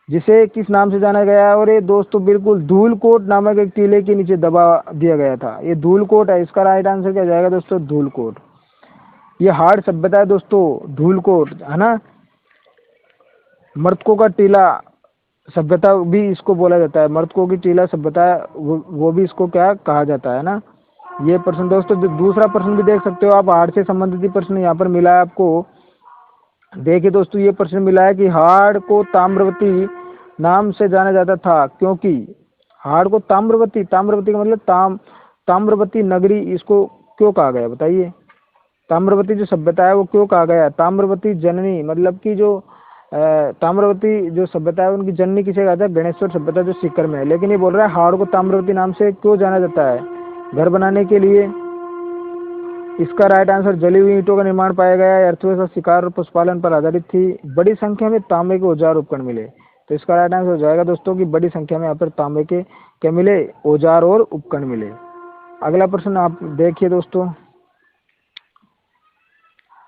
S1: जिसे किस नाम से जाना गया है, और ये दोस्तों बिल्कुल धूलकोट नामक एक टीले के नीचे दबा दिया गया था। ये धूलकोट है, इसका राइट आंसर क्या जाएगा दोस्तों, धूलकोट। ये हाड़ सभ्यता है दोस्तों, धूलकोट, है ना। मृतकों का टीला सभ्यता भी इसको बोला जाता है, मृतकों की टीला सभ्यता, वो भी इसको क्या कहा जाता है ना। ये प्रश्न दोस्तों, दूसरा प्रश्न भी देख सकते हो आप, हाड़ से संबंधित ही प्रश्न यहाँ पर मिला है आपको। देखिए दोस्तों, ये प्रश्न मिला है कि हाड़ को ताम्रवती नाम से जाना जाता था क्योंकि, हाड़ को ताम्रवती, ताम्रवती का मतलब ताम्रवती नगरी इसको क्यों कहा गया, बताइए। ताम्रवती जो सभ्यता है वो क्यों कहा गया, ताम्रवती जननी, मतलब कि जो ताम्रवती जो सभ्यता है उनकी जननी किसे कहा था, गणेश्वर सभ्यता जो सीकर में है। लेकिन ये बोल रहा है हाड़ को ताम्रवती नाम से क्यों जाना जाता है, घर बनाने के लिए। इसका राइट आंसर, जली हुई ईंटों का निर्माण पाया गया है, अर्थव्यवस्था शिकार और पशुपालन पर आधारित थी, बड़ी संख्या में तांबे के औजार उपकरण मिले। तो इसका राइट आंसर हो जाएगा दोस्तों कि बड़ी संख्या में यहाँ पर तांबे के क्या मिले, औजार और उपकरण मिले। अगला प्रश्न आप देखिए दोस्तों।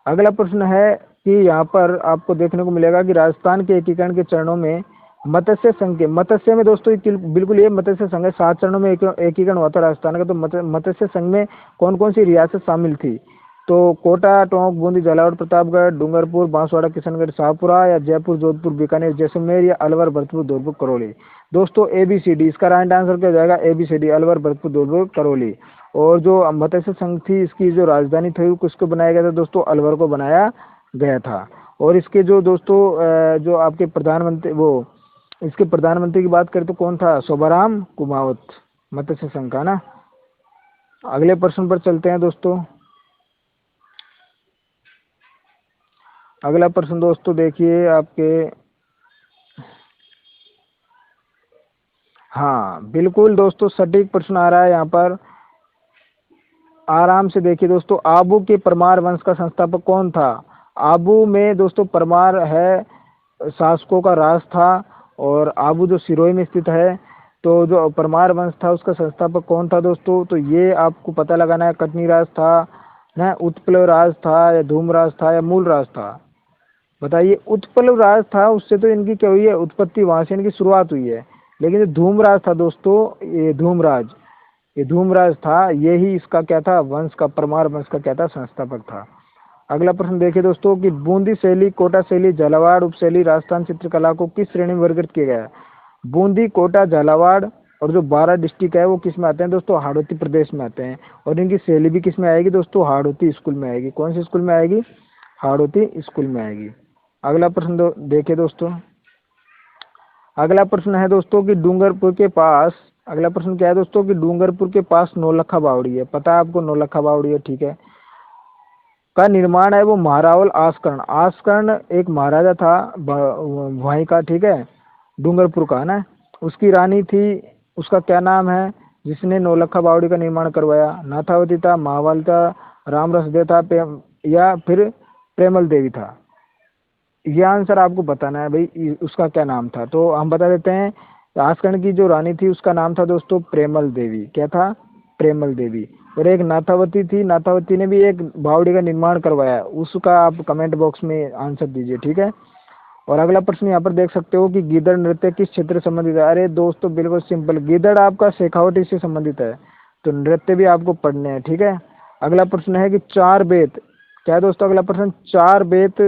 S1: अगला प्रश्न है कि यहाँ पर आपको देखने को मिलेगा कि राजस्थान के एकीकरण के चरणों में मत्स्य संघ के, मत्स्य में दोस्तों बिल्कुल ये मत्स्य संघ है, 7 चरणों में एकीकरण हुआ था राजस्थान का। तो मत्स्य संघ में कौन कौन सी रियासत शामिल थी, तो कोटा, टोंक, बूंदी, झालावाड़, प्रतापगढ़, डूंगरपुर, बांसवाड़ा, किशनगढ़, शाहपुरा, या जयपुर, जोधपुर, बीकानेर, जैसलमेर, या अलवर, भरतपुर, धौलपुर, करौली। दोस्तों ABCD, इसका राइट आंसर क्या हो जाएगा, ABCD, अलवर, भरतपुर, धौलपुर, करौली। और जो मत्स्य संघ थी इसकी जो राजधानी थी वो किसको बनाया गया था दोस्तों, अलवर को बनाया गया था। और इसके जो दोस्तों जो आपके प्रधानमंत्री, वो इसके प्रधानमंत्री की बात करें तो कौन था, शोभाराम कुमावत, मत्स्य संघ का ना। अगले प्रश्न पर चलते हैं दोस्तों। अगला प्रश्न दोस्तों देखिए आपके, हाँ बिल्कुल दोस्तों सटीक प्रश्न आ रहा है यहाँ पर, आराम से देखिए दोस्तों। आबू के परमार वंश का संस्थापक कौन था। आबू में दोस्तों परमार है, शासकों का राज था, और आबू जो सिरोही में स्थित है। तो जो परमार वंश था उसका संस्थापक कौन था दोस्तों, तो ये आपको पता लगाना है, कटनी राज था ना, उत्पल राज था, या धूम राज था, या मूल राज था। बताइए। उत्पल राज था, उससे तो इनकी क्या हुई है, उत्पत्ति, वहां से इनकी शुरुआत हुई है। लेकिन जो धूमराज था दोस्तों, ये धूमराज था, यही इसका क्या था, वंश का, परमार वंश का क्या था, संस्थापक था। अगला प्रश्न देखिए दोस्तों कि बूंदी शैली, कोटा शैली, झालावाड़ उपशैली राजस्थान चित्रकला को किस श्रेणी में वर्गीकृत किया गया है। बूंदी, कोटा, झालावाड़ और जो 12 डिस्ट्रिक्ट है वो किस में आते हैं दोस्तों, हाड़ौती प्रदेश में आते हैं। और इनकी शैली भी किस में आएगी दोस्तों, हाड़ौती स्कूल में आएगी। कौन सी स्कूल में आएगी, हाड़ौती स्कूल में आएगी। अगला प्रश्न देखिए दोस्तों। अगला प्रश्न है दोस्तों कि डूंगरपुर के पास, अगला प्रश्न क्या है दोस्तों कि डूंगरपुर के पास नौलखा बावड़ी है, पता है आपको नौलखा बावड़ी है, ठीक है, का निर्माण है वो महारावल आस्कर्ण। आस्कर्ण एक महाराजा था वहीं का, ठीक है, डूंगरपुर का ना। उसकी रानी थी, उसका क्या नाम है, जिसने नौलखा बावड़ी का निर्माण करवाया। नाथावती था, महावाल था, राम रसदेव था, या फिर प्रेमल देवी था। ये आंसर आपको बताना है भाई, उसका क्या नाम था। तो हम बता देते हैं आसकर्ण की जो रानी थी उसका नाम था दोस्तों प्रेमल देवी। क्या था? प्रेमल देवी। और एक नाथावती थी, नाथावती ने भी एक बावड़ी का निर्माण करवाया, उसका आप कमेंट बॉक्स में आंसर दीजिए, ठीक है। और अगला प्रश्न यहाँ पर देख सकते हो कि गीदड़ नृत्य किस क्षेत्र से संबंधित है। अरे दोस्तों बिल्कुल सिंपल, गीदड़ आपका शेखावटी से संबंधित है, तो नृत्य भी आपको पढ़ने हैं, ठीक है। अगला प्रश्न है कि चार बेत क्या है दोस्तों? अगला प्रश्न, चार बेत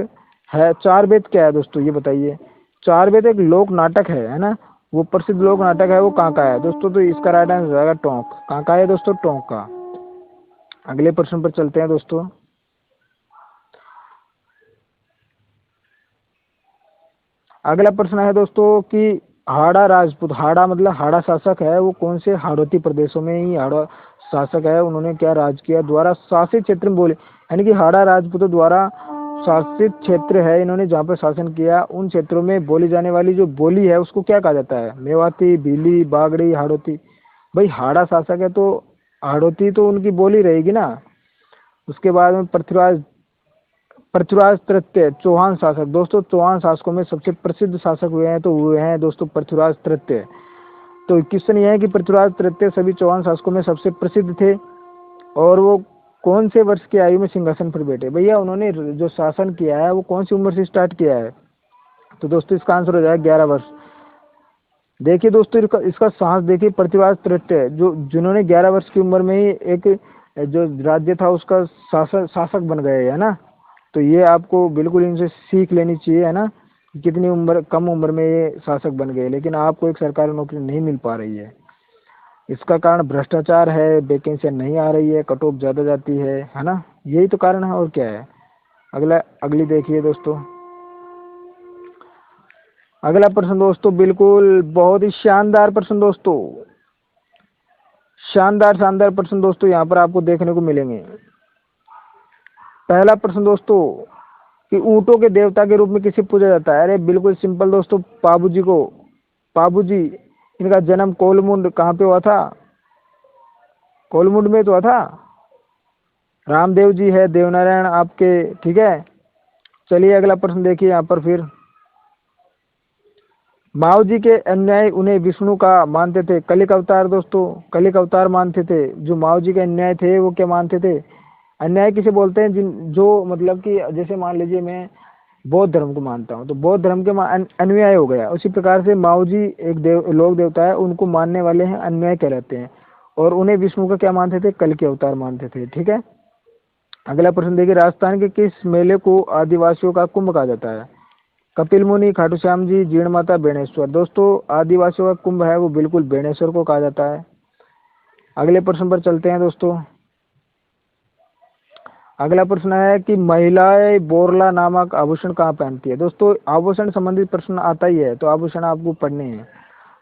S1: है, चार बेत क्या है दोस्तों ये बताइए। चार बेत एक लोक नाटक है ना, वो प्रसिद्ध लोक नाटक है, वो कहाँ का है दोस्तों? तो इसका राइट आंसर हो जाएगा टोंक। कहाँ का है दोस्तों? टोंक का। अगले प्रश्न पर चलते हैं दोस्तों। अगला प्रश्न है दोस्तों कि हाड़ा राजपूत, हाड़ा मतलब हाड़ा शासक है, वो कौन से हाड़ौती प्रदेशों में ही हाड़ा शासक है, उन्होंने क्या राज किया, द्वारा शासित क्षेत्र में बोले, यानी कि हाड़ा राजपूतों द्वारा शासित क्षेत्र है इन्होंने जहाँ पर शासन किया, उन क्षेत्रों में बोली जाने वाली जो बोली है उसको क्या कहा जाता है? मेवाती, भीली, बागड़ी, हाड़ौती। भाई हाड़ा शासक है तो हाड़ौती तो उनकी बोली रहेगी ना। उसके बाद में पृथ्वीराज, पृथ्वीराज तृतीय चौहान शासक। दोस्तों चौहान शासकों में सबसे प्रसिद्ध शासक हुए हैं तो हुए हैं दोस्तों पृथ्वीराज तृतीय। तो क्वेश्चन ये है कि पृथ्वीराज तृतीय सभी चौहान शासकों में सबसे प्रसिद्ध थे, और वो कौन से वर्ष की आयु में सिंहासन पर बैठे? भैया उन्होंने जो शासन किया है वो कौन सी उम्र से स्टार्ट किया है? तो दोस्तों इसका आंसर हो जाएगा 11 वर्ष। देखिए दोस्तों इसका साहस देखिए, पृथ्वीराज तृतीय जो जिन्होंने 11 वर्ष की उम्र में ही एक जो राज्य था उसका शासक बन गए है ना। तो ये आपको बिल्कुल इनसे सीख लेनी चाहिए है ना, कितनी उम्र, कम उम्र में ये शासक बन गए, लेकिन आपको एक सरकारी नौकरी नहीं मिल पा रही है। इसका कारण भ्रष्टाचार है, वैकेंसियां नहीं आ रही है, कट ऑफ ज्यादा जाती है ना, यही तो कारण है, और क्या है। अगली देखिए दोस्तों। अगला प्रश्न दोस्तों बिल्कुल बहुत ही शानदार प्रश्न दोस्तों, शानदार शानदार प्रश्न दोस्तों यहाँ पर आपको देखने को मिलेंगे। पहला प्रश्न दोस्तों कि ऊंटों के देवता के रूप में किसे पूजा जाता है? अरे बिल्कुल सिंपल दोस्तों, पाबू जी को। पाबू जी, इनका जन्म कोलमुंड कहाँ पे हुआ था? कोलमुंड में तो हुआ था। रामदेव जी है, देवनारायण आपके, ठीक है। चलिए अगला प्रश्न देखिए यहाँ पर फिर। माओ जी के अन्यायी उन्हें विष्णु का मानते थे, कलिक अवतार दोस्तों, कलिक अवतार मानते थे। जो माओ जी के अन्याय थे वो क्या मानते थे? अन्याय किसे बोलते हैं? जिन जो मतलब कि जैसे मान लीजिए मैं बौद्ध धर्म को मानता हूँ तो बौद्ध धर्म के अनुयायी हो गया, उसी प्रकार से माओ जी एक लोक देवता है, उनको मानने वाले हैं अन्याय कहलाते हैं, और उन्हें विष्णु का क्या मानते थे? कल के अवतार मानते थे, ठीक है। अगला प्रश्न देखिए, राजस्थान के किस मेले को आदिवासियों का कुंभ कहा जाता है? कपिल मुनि, खाटू श्याम जी, जीण माता, बेणेश्वर। दोस्तों आदिवासियों का कुंभ है वो बिल्कुल बेणेश्वर को कहा जाता है। अगले प्रश्न पर चलते हैं दोस्तों। अगला प्रश्न है कि महिलाएं बोरला नामक आभूषण कहाँ पहनती है? दोस्तों आभूषण संबंधित प्रश्न आता ही है तो आभूषण आपको पढ़ने हैं।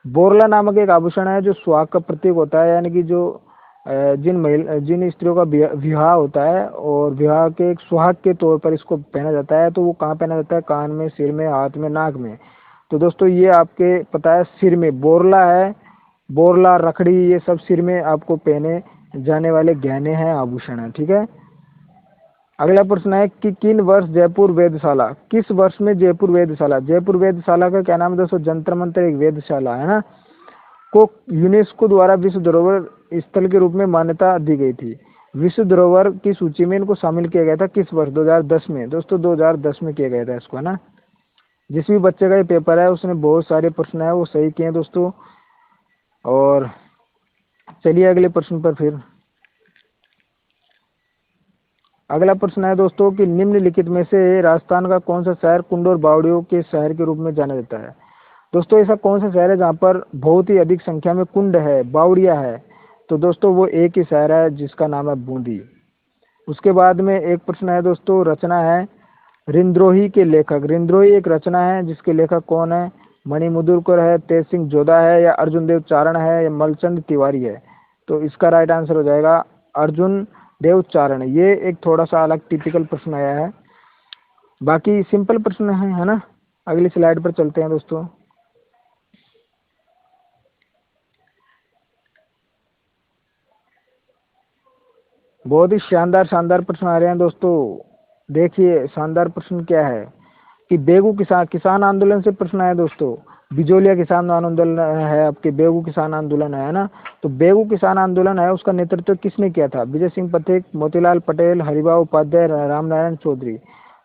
S1: बोरला नामक एक आभूषण है जो सुहाग का प्रतीक होता है, यानी कि जो जिन स्त्रियों का विवाह होता है और विवाह के एक सुहाग के तौर पर इसको पहना जाता है, तो वो कहाँ पहना जाता है? कान में, सिर में, हाथ में, नाक में। तो दोस्तों ये आपके पता है सिर में बोरला है, बोरला, रखड़ी, ये सब सिर में आपको पहने जाने वाले गहने हैं, आभूषण है, ठीक है। अगला प्रश्न है कि किन वर्ष जयपुर वेधशाला, किस वर्ष में जयपुर वेधशाला, जयपुर वेधशाला का क्या नाम है दोस्तों? जंतर मंतर एक वेधशाला है ना, को यूनेस्को द्वारा विश्व धरोहर स्थल के रूप में मान्यता दी गई थी। विश्व धरोहर की सूची में इनको शामिल किया गया था किस वर्ष? 2010 में दोस्तों, 2010 में किया गया था इसको, है ना। जिस भी बच्चे का ये पेपर है उसने बहुत सारे प्रश्न है वो सही किए हैं दोस्तों। और चलिए अगले प्रश्न पर फिर। अगला प्रश्न है दोस्तों कि निम्नलिखित में से राजस्थान का कौन सा शहर कुंड और बावड़ियों के शहर के रूप में जाना जाता है? दोस्तों ऐसा कौन सा शहर है जहाँ पर बहुत ही अधिक संख्या में कुंड है, बावड़िया है? तो दोस्तों वो एक ही शहर है जिसका नाम है बूंदी। उसके बाद में एक प्रश्न है दोस्तों, रचना है रिंद्रोही के लेखक। रिंद्रोही एक रचना है जिसके लेखक कौन है? मणिमुद्रकर है, तेज सिंह जोधा है, या अर्जुन देव चारण है, या मलचंद तिवारी है? तो इसका राइट आंसर हो जाएगा अर्जुन देव चारण। ये एक थोड़ा सा अलग टिपिकल प्रश्न आया है, बाकी सिंपल प्रश्न है ना। अगली स्लाइड पर चलते हैं दोस्तों। बहुत ही शानदार शानदार प्रश्न आ रहे हैं दोस्तों। देखिए शानदार प्रश्न क्या है कि बेगू किसान आंदोलन से प्रश्न आया दोस्तों। बिजोलिया किसान आंदोलन है, आपके बेगू किसान आंदोलन है ना। तो बेगू किसान आंदोलन है, उसका नेतृत्व किसने किया था? विजय सिंह पथिक, मोतीलाल पटेल, हरिभाऊ उपाध्याय, रामनारायण चौधरी।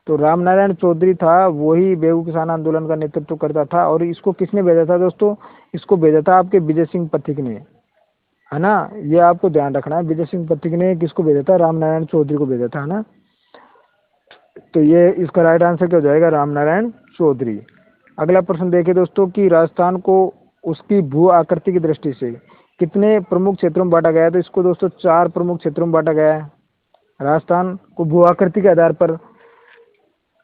S1: तो रामनारायण चौधरी था, वही बेगू किसान आंदोलन का नेतृत्व करता था। और इसको किसने भेजा था दोस्तों? इसको भेजा था आपके विजय सिंह पथिक ने, है ना। ये आपको ध्यान रखना है, विजय सिंह पथिक ने किसको भेजा था? रामनारायण चौधरी को भेजा था, है ना। तो ये इसका राइट आंसर क्या हो जाएगा? रामनारायण चौधरी। अगला प्रश्न देखिए दोस्तों कि राजस्थान को उसकी भू आकृति की दृष्टि से कितने प्रमुख क्षेत्रों में बांटा गया है? तो इसको दोस्तों 4 प्रमुख क्षेत्रों में बांटा गया है राजस्थान को भू आकृति के आधार पर।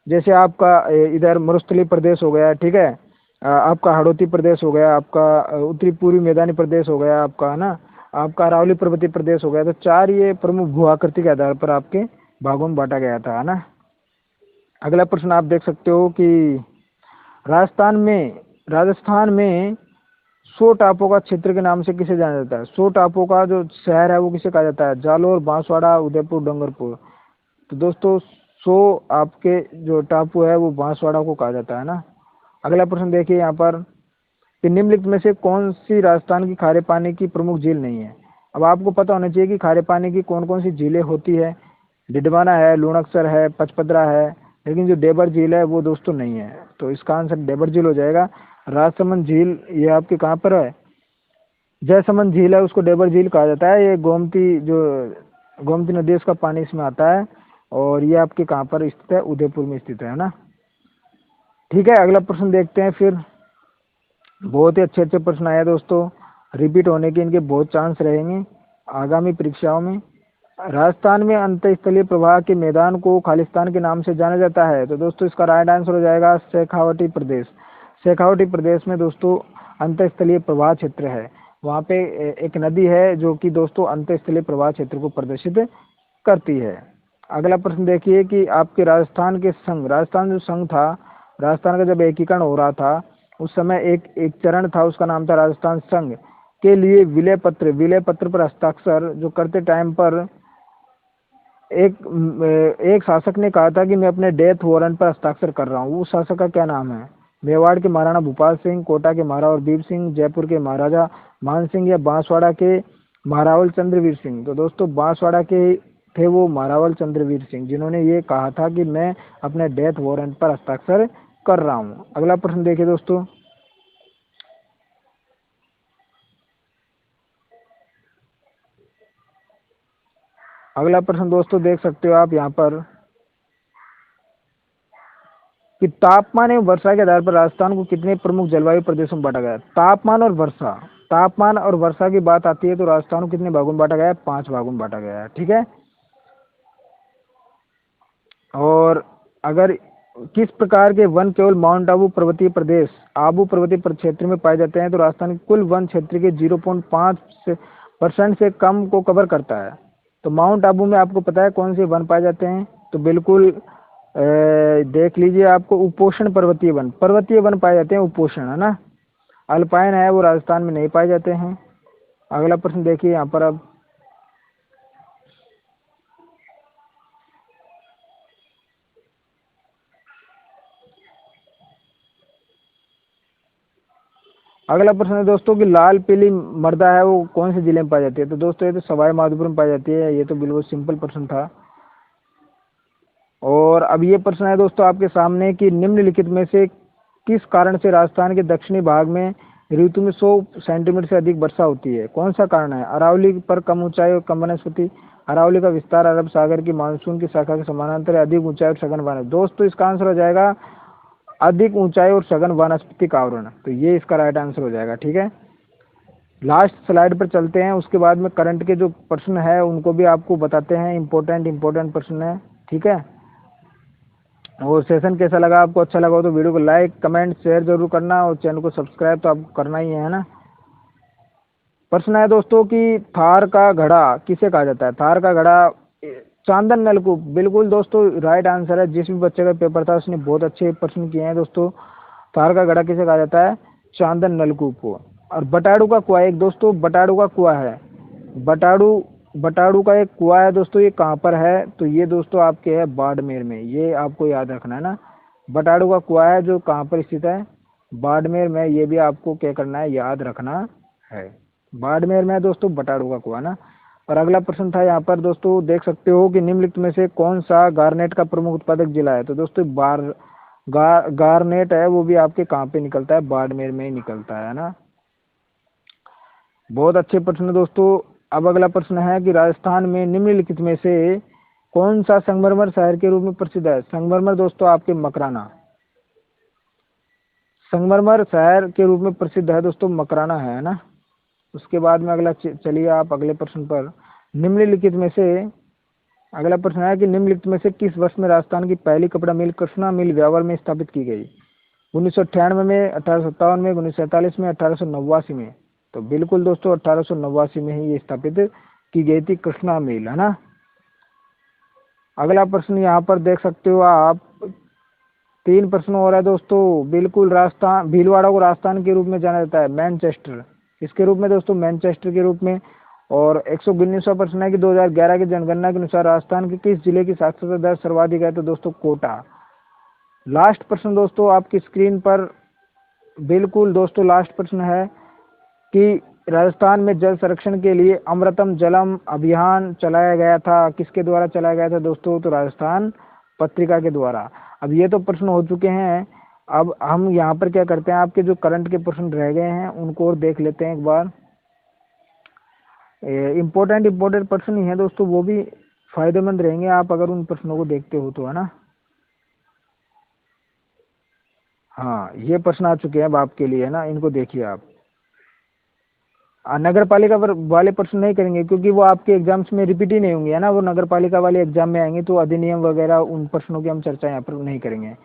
S1: जैसे आपका इधर मरुस्थलीय प्रदेश हो गया, ठीक है, आपका हाड़ौती प्रदेश हो गया, आपका उत्तरी पूर्वी मैदानी प्रदेश हो गया आपका, है ना, आपका अरावली पर्वतीय प्रदेश हो गया। तो 4 ये प्रमुख भू आकृति के आधार पर आपके भागों में बांटा गया था, है ना। अगला प्रश्न आप देख सकते हो कि राजस्थान में 100 टापुओं का क्षेत्र के नाम से किसे जाना जाता है? 100 टापुओं का जो शहर है वो किसे कहा जाता है? जालोर, बांसवाड़ा, उदयपुर, डूंगरपुर। तो दोस्तों 100 आपके जो टापू है वो बांसवाड़ा को कहा जाता है ना। अगला प्रश्न देखिए यहाँ पर कि निम्नलिखित में से कौन सी राजस्थान की खारे पानी की प्रमुख झील नहीं है? अब आपको पता होना चाहिए कि खारे पानी की कौन कौन सी झीलें होती है। डिडवाना है, लूणकसर है, पचपदरा है, लेकिन जो डेबर झील है वो दोस्तों नहीं है। तो इसका आंसर डेबर झील हो जाएगा। राजसमंद झील ये आपके कहाँ पर है? जयसमंद झील है, उसको डेबर झील कहा जाता है। ये गोमती नदी उसका पानी इसमें आता है। और ये आपके कहाँ पर स्थित है? उदयपुर में स्थित है ना। ठीक है, अगला प्रश्न देखते हैं फिर। बहुत ही अच्छे अच्छे प्रश्न आए दोस्तों, रिपीट होने के इनके बहुत चांस रहेंगे आगामी परीक्षाओं में। राजस्थान में अंतःस्थलीय प्रवाह के मैदान को खालिस्तान के नाम से जाना जाता है। तो दोस्तों इसका राइट आंसर हो जाएगा शेखावटी प्रदेश। शेखावटी प्रदेश में दोस्तों अंतःस्थलीय प्रवाह क्षेत्र है। वहाँ पे एक नदी है जो कि दोस्तों अंतःस्थलीय प्रवाह क्षेत्र को प्रदर्शित करती है। अगला प्रश्न देखिए कि आपके राजस्थान जो संघ था, राजस्थान का जब एकीकरण हो रहा था उस समय एक चरण था, उसका नाम था राजस्थान संघ के लिए विलय पत्र पर हस्ताक्षर जो करते टाइम पर एक शासक ने कहा था कि मैं अपने डेथ वारंट पर हस्ताक्षर कर रहा हूँ। उस शासक का क्या नाम है? मेवाड़ के महाराणा भूपाल सिंह, कोटा के महाराणा और बीर सिंह, जयपुर के महाराजा मान सिंह या बांसवाड़ा के महारावल चंद्रवीर सिंह। तो दोस्तों बांसवाड़ा के थे वो महारावल चंद्रवीर सिंह, जिन्होंने ये कहा था कि मैं अपने डेथ वारंट पर हस्ताक्षर कर रहा हूँ। अगला प्रश्न देखिए दोस्तों। अगला प्रश्न दोस्तों देख सकते हो आप यहाँ पर कि तापमान एवं वर्षा के आधार पर राजस्थान को कितने प्रमुख जलवायु प्रदेशों में बांटा गया है? तापमान और वर्षा की बात आती है तो राजस्थान को कितने भागों में बांटा गया है? 5 भागों में बांटा गया है, ठीक है। और अगर किस प्रकार के वन केवल माउंट आबू पर्वतीय क्षेत्र में पाए जाते हैं? तो राजस्थान के कुल वन क्षेत्र के 0.5% से कम को कवर करता है। तो माउंट आबू में आपको पता है कौन से वन पाए जाते हैं? तो बिल्कुल देख लीजिए, आपको उपोषण पर्वतीय वन पाए जाते हैं, उपोषण, है ना। अल्पाइन है वो राजस्थान में नहीं पाए जाते हैं। अगला प्रश्न देखिए यहाँ पर। अब अगला प्रश्न है दोस्तों कि लाल पीली मृदा है वो कौन से जिले में पाई जाती है? तो दोस्तों ये तो सवाई माधोपुर में पाई जाती है। ये तो बिल्कुल सिंपल प्रश्न था। और अब ये प्रश्न है दोस्तों आपके सामने कि निम्नलिखित में से किस कारण से राजस्थान के दक्षिणी भाग में ऋतु में 100 सेंटीमीटर से अधिक वर्षा होती है? कौन सा कारण है? अरावली पर कम ऊंचाई और कम वनस्पति, अरावली का विस्तार अरब सागर की मानसून की शाखा के समानांतर, अधिक ऊंचाई और सघन वनस्पति। दोस्तों इसका आंसर हो जाएगा अधिक ऊंचाई और सघन वनस्पति का आवरण। तो ये इसका राइट आंसर हो जाएगा, ठीक है। लास्ट स्लाइड पर चलते हैं, उसके बाद में करंट के जो प्रश्न है उनको भी आपको बताते हैं। इंपॉर्टेंट प्रश्न है, ठीक है। और सेशन कैसा लगा आपको? अच्छा लगा हो तो वीडियो को लाइक कमेंट शेयर जरूर करना और चैनल को सब्सक्राइब तो आपको करना ही है ना। प्रश्न है दोस्तों कि थार का घड़ा किसे कहा जाता है? थार का घड़ा चांदन नलकूप। बिल्कुल दोस्तों राइट आंसर है। जिस भी बच्चे का पेपर था उसने बहुत अच्छे प्रश्न किए हैं दोस्तों। थार का घड़ा किसे कहा जाता है? चांदन नलकूप को। और बटाड़ू का कुआं, एक दोस्तों बटाड़ू का कुआं है, बटाड़ू का एक कुआं है दोस्तों, ये कहाँ पर है? तो ये दोस्तों आपके है बाड़मेर में। ये आपको याद रखना है ना। बटाड़ू का कुआं है जो कहाँ पर स्थित है? बाड़मेर में, ये भी आपको क्या करना है, याद रखना है। बाड़मेर में दोस्तों बटाड़ू का कुआं ना। और अगला प्रश्न था यहाँ पर दोस्तों, देख सकते हो कि निम्नलिखित में से कौन सा गारनेट का प्रमुख उत्पादक जिला है। तो दोस्तों गारनेट है वो भी आपके कहाँ पे निकलता है, बाड़मेर में ही निकलता है ना। बहुत अच्छे प्रश्न है दोस्तों। अब अगला प्रश्न है कि राजस्थान में निम्नलिखित में से कौन सा संगमरमर शहर के रूप में प्रसिद्ध है। संगमरमर दोस्तों आपके मकराना, संगमरमर शहर के रूप में प्रसिद्ध है दोस्तों, मकराना है ना। उसके बाद में अगला चलिए आप अगले प्रश्न पर। निम्नलिखित में से अगला प्रश्न है कि निम्नलिखित में से किस वर्ष में राजस्थान की पहली कपड़ा मिल कृष्णा मिल ब्यावर में स्थापित की गई। 1998 में, 1857 में, 1947 में, 1889 में। तो बिल्कुल दोस्तों 1889 में ही ये स्थापित की गई थी कृष्णा मिल, है ना। अगला प्रश्न यहाँ पर देख सकते हो आप, 3 प्रश्न और है दोस्तों। बिल्कुल राजस्थान, भीलवाड़ा को राजस्थान के रूप में जाना जाता है, मैनचेस्टर, किसके रूप में दोस्तों, मैनचेस्टर के रूप में। और 119वां प्रश्न है कि 2011 की जनगणना के अनुसार राजस्थान के किस जिले की साक्षरता दर सर्वाधिक है। तो दोस्तों कोटा। लास्ट प्रश्न दोस्तों आपकी स्क्रीन पर, बिल्कुल दोस्तों लास्ट प्रश्न है कि राजस्थान में जल संरक्षण के लिए अमृतम जलम अभियान चलाया गया था, किसके द्वारा चलाया गया था दोस्तों, तो राजस्थान पत्रिका के द्वारा। अब ये तो प्रश्न हो चुके हैं। अब हम यहाँ पर क्या करते हैं, आपके जो करंट के प्रश्न रह गए हैं उनको और देख लेते हैं एक बार। इम्पोर्टेंट प्रश्न ही है दोस्तों, वो भी फायदेमंद रहेंगे आप अगर उन प्रश्नों को देखते हो तो, है ना। हाँ ये प्रश्न आ चुके हैं अब आपके लिए, है ना, इनको देखिए आप। नगर पालिका वाले प्रश्न नहीं करेंगे क्योंकि वो आपके एग्जाम्स में रिपीट ही नहीं होंगे, है ना, वो नगर पालिका वाले एग्जाम में आएंगे, तो अधिनियम वगैरह उन प्रश्नों की हम चर्चा यहाँ पर नहीं करेंगे।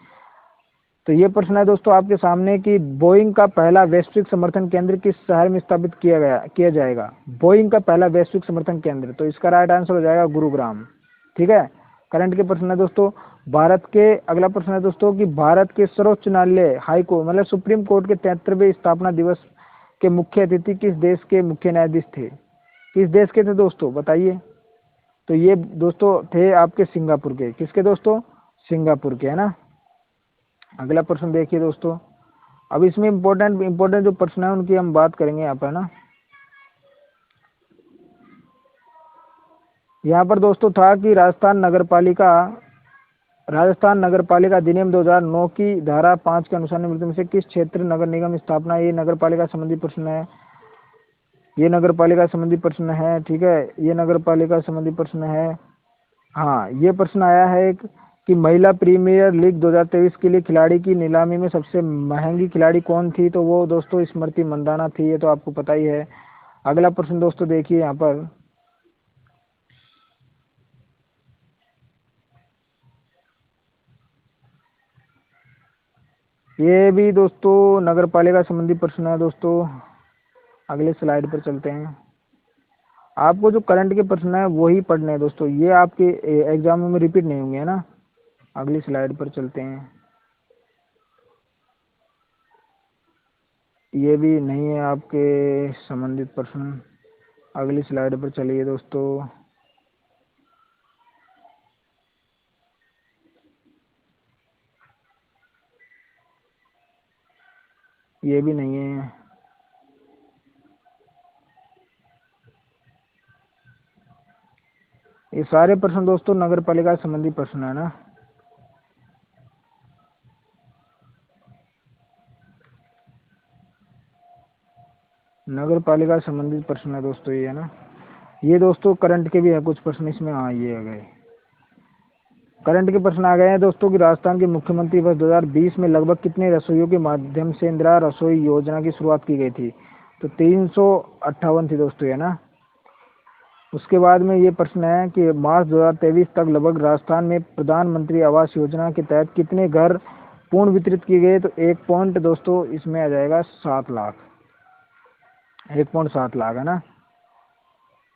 S1: तो ये प्रश्न है दोस्तों आपके सामने कि बोइंग का पहला वैश्विक समर्थन केंद्र किस शहर में स्थापित किया जाएगा। बोइंग का पहला वैश्विक समर्थन केंद्र, तो इसका राइट आंसर हो जाएगा गुरुग्राम। ठीक है, करंट के प्रश्न है दोस्तों। भारत के, अगला प्रश्न है दोस्तों कि भारत के सर्वोच्च न्यायालय हाई कोर्ट मतलब सुप्रीम कोर्ट के 73वें स्थापना दिवस के मुख्य अतिथि किस देश के मुख्य न्यायाधीश थे। किस देश के थे दोस्तों बताइए। तो ये दोस्तों थे आपके सिंगापुर के, किसके दोस्तों, सिंगापुर के, है ना। अगला प्रश्न देखिए दोस्तों। अब इसमें इम्पोर्टेंट जो प्रश्न है उनकी हम बात करेंगे यहाँ पर ना। यहाँ पर दोस्तों था कि राजस्थान नगर पालिका अधिनियम 2009 की धारा 5 के अनुसार निम्नलिखित में से किस क्षेत्र नगर निगम स्थापना, ये नगर पालिका संबंधी प्रश्न है। ये नगर पालिका संबंधी प्रश्न है, ठीक है, ये नगर पालिका संबंधी प्रश्न है। हाँ ये प्रश्न आया है एक कि महिला प्रीमियर लीग 2023 के लिए खिलाड़ी की नीलामी में सबसे महंगी खिलाड़ी कौन थी। तो वो दोस्तों स्मृति मंदाना थी, ये तो आपको पता ही है। अगला प्रश्न दोस्तों देखिए यहाँ पर, ये भी दोस्तों नगर पालिका संबंधी प्रश्न है दोस्तों। अगले स्लाइड पर चलते हैं। आपको जो करंट के प्रश्न है वही पढ़ने हैं दोस्तों, ये आपके एग्जाम में रिपीट नहीं होंगे, है ना। अगली स्लाइड पर चलते हैं। ये भी नहीं है आपके संबंधित प्रश्न। अगली स्लाइड पर चलिए दोस्तों। ये भी नहीं है। ये सारे प्रश्न दोस्तों नगर पालिका संबंधी प्रश्न है ना। नगर पालिका संबंधित प्रश्न है दोस्तों ये, है ना। ये दोस्तों करंट के भी है कुछ प्रश्न इसमें। हाँ ये आ गए, करंट के प्रश्न आ गए हैं दोस्तों कि राजस्थान के मुख्यमंत्री वर्ष 2020 में लगभग कितने रसोइयों के माध्यम से इंदिरा रसोई योजना की शुरुआत की गई थी। तो 358 थी दोस्तों, है ना। उसके बाद में ये प्रश्न है कि मार्च 2023 तक लगभग राजस्थान में प्रधानमंत्री आवास योजना के तहत कितने घर पूर्ण वितरित किए गए। तो 1 पॉइंट दोस्तों इसमें आ जाएगा 7 लाख, 1.7 लाख, है ना।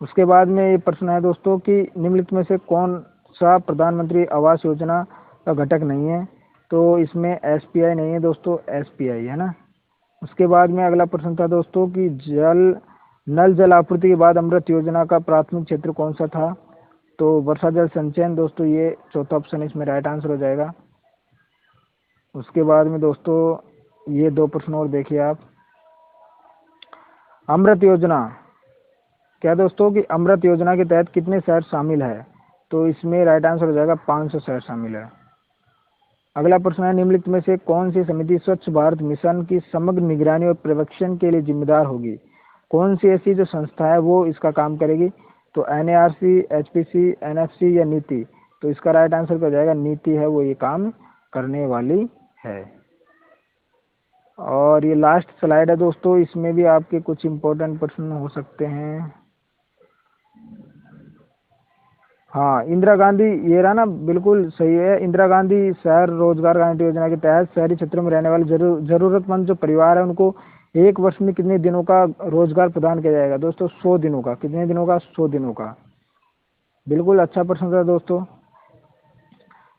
S1: उसके बाद में ये प्रश्न है दोस्तों कि निम्नलिखित में से कौन सा प्रधानमंत्री आवास योजना का घटक नहीं है। तो इसमें एसपीआई नहीं है दोस्तों, एसपीआई, है ना। उसके बाद में अगला प्रश्न था दोस्तों कि नल जल आपूर्ति के बाद अमृत योजना का प्राथमिक क्षेत्र कौन सा था। तो वर्षा जल संचयन दोस्तों, ये चौथा ऑप्शन इसमें राइट आंसर हो जाएगा। उसके बाद में दोस्तों ये 2 प्रश्न और देखिए आप। अमृत योजना, क्या दोस्तों कि अमृत योजना के तहत कितने शहर शामिल है? तो इसमें राइट आंसर हो जाएगा 500 शहर शामिल है। अगला प्रश्न है, निम्नलिखित में से कौन सी समिति स्वच्छ भारत मिशन की समग्र निगरानी और पर्यवेक्षण के लिए जिम्मेदार होगी? कौन सी ऐसी जो संस्था है वो इसका काम करेगी? तो NARC, HPC, NFC या नीति? तो इसका राइट आंसर हो जाएगा नीति है वो ये काम करने वाली है। और ये लास्ट स्लाइड है दोस्तों, इसमें भी आपके कुछ इम्पोर्टेंट प्रश्न हो सकते हैं। हाँ, इंदिरा गांधी, ये रहा ना, बिल्कुल सही है। इंदिरा गांधी शहर रोजगार गारंटी योजना के तहत शहरी क्षेत्रों में रहने वाले जरूरतमंद जो परिवार है उनको 1 वर्ष में कितने दिनों का रोजगार प्रदान किया जाएगा? दोस्तों 100 दिनों का। कितने दिनों का? 100 दिनों का। बिल्कुल अच्छा प्रश्न था दोस्तों।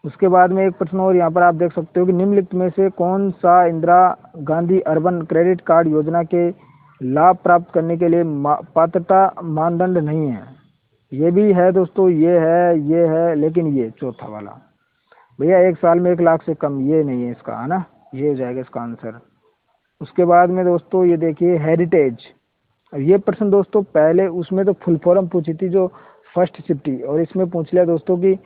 S1: उसके बाद में एक प्रश्न और यहाँ पर आप देख सकते हो कि निम्नलिखित में से कौन सा Indira Gandhi urban credit card योजना के लाभ प्राप्त करने के लिए पात्रता मानदंड नहीं है? ये भी है दोस्तों, ये है, लेकिन ये चौथा वाला भैया 1 साल में 1 लाख से कम, ये नहीं है इसका, है ना, ये हो जाएगा इसका आंसर। उसके बाद में दोस्तों ये देखिए हेरिटेज। अब ये प्रश्न दोस्तों पहले उसमें तो फुल फॉर्म पूछी थी जो फर्स्ट शिफ्ट थी, और इसमें पूछ लिया दोस्तों कि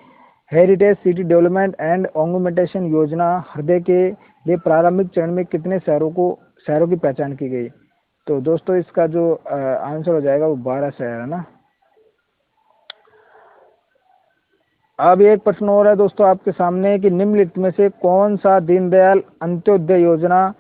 S1: heritage city development and augmentation योजना हृदय के लिए प्रारंभिक चरण में कितने शहरों की पहचान की गई? तो दोस्तों इसका जो आंसर हो जाएगा वो 12 शहर है ना। अब एक प्रश्न और है दोस्तों आपके सामने कि निम्नलिखित में से कौन सा दीनदयाल अंत्योदय योजना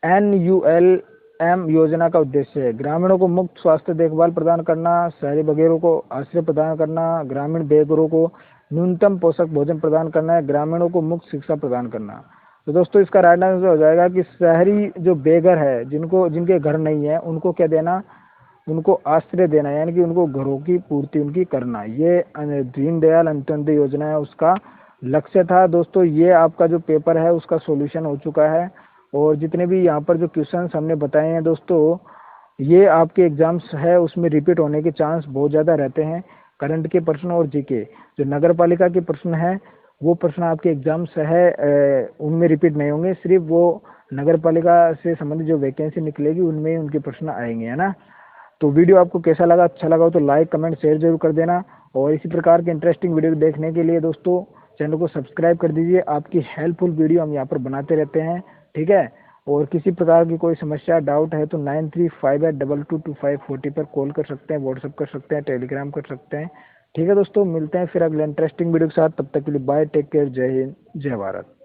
S1: NULM योजना का उद्देश्य है? ग्रामीणों को मुफ्त स्वास्थ्य देखभाल प्रदान करना, शहरी बघेरों को आश्रय प्रदान करना, ग्रामीण बेघरों को न्यूनतम पोषक भोजन प्रदान करना है, ग्रामीणों को मुफ्त शिक्षा प्रदान करना। तो दोस्तों इसका राइट आंसर हो जाएगा कि शहरी जो बेघर है, जिनके घर नहीं है, उनको क्या देना? उनको आश्रय देना, यानी कि उनको घरों की पूर्ति उनकी करना। ये दीनदयाल अंत्योदय योजना है, उसका लक्ष्य था दोस्तों। ये आपका जो पेपर है उसका सॉल्यूशन हो चुका है, और जितने भी यहाँ पर जो क्वेश्चंस हमने बताए हैं दोस्तों, ये आपके एग्जाम्स है उसमें रिपीट होने के चांस बहुत ज़्यादा रहते हैं। करंट के प्रश्न और जीके, जो नगर पालिका के प्रश्न है वो प्रश्न आपके एग्जाम्स है उनमें रिपीट नहीं होंगे, सिर्फ वो नगर पालिका से संबंधित जो वैकेंसी निकलेगी उनमें ही उनके प्रश्न आएंगे, है ना। तो वीडियो आपको कैसा लगा? अच्छा लगा हो तो लाइक कमेंट शेयर जरूर कर देना, और इसी प्रकार के इंटरेस्टिंग वीडियो देखने के लिए दोस्तों चैनल को सब्सक्राइब कर दीजिए। आपकी हेल्पफुल वीडियो हम यहाँ पर बनाते रहते हैं, ठीक है। और किसी प्रकार की कोई समस्या डाउट है तो 9358222540 पर कॉल कर सकते हैं, व्हाट्सअप कर सकते हैं, टेलीग्राम कर सकते हैं, ठीक है दोस्तों। मिलते हैं फिर अगले इंटरेस्टिंग वीडियो के साथ, तब तक के लिए बाय, टेक केयर, जय हिंद, जय भारत।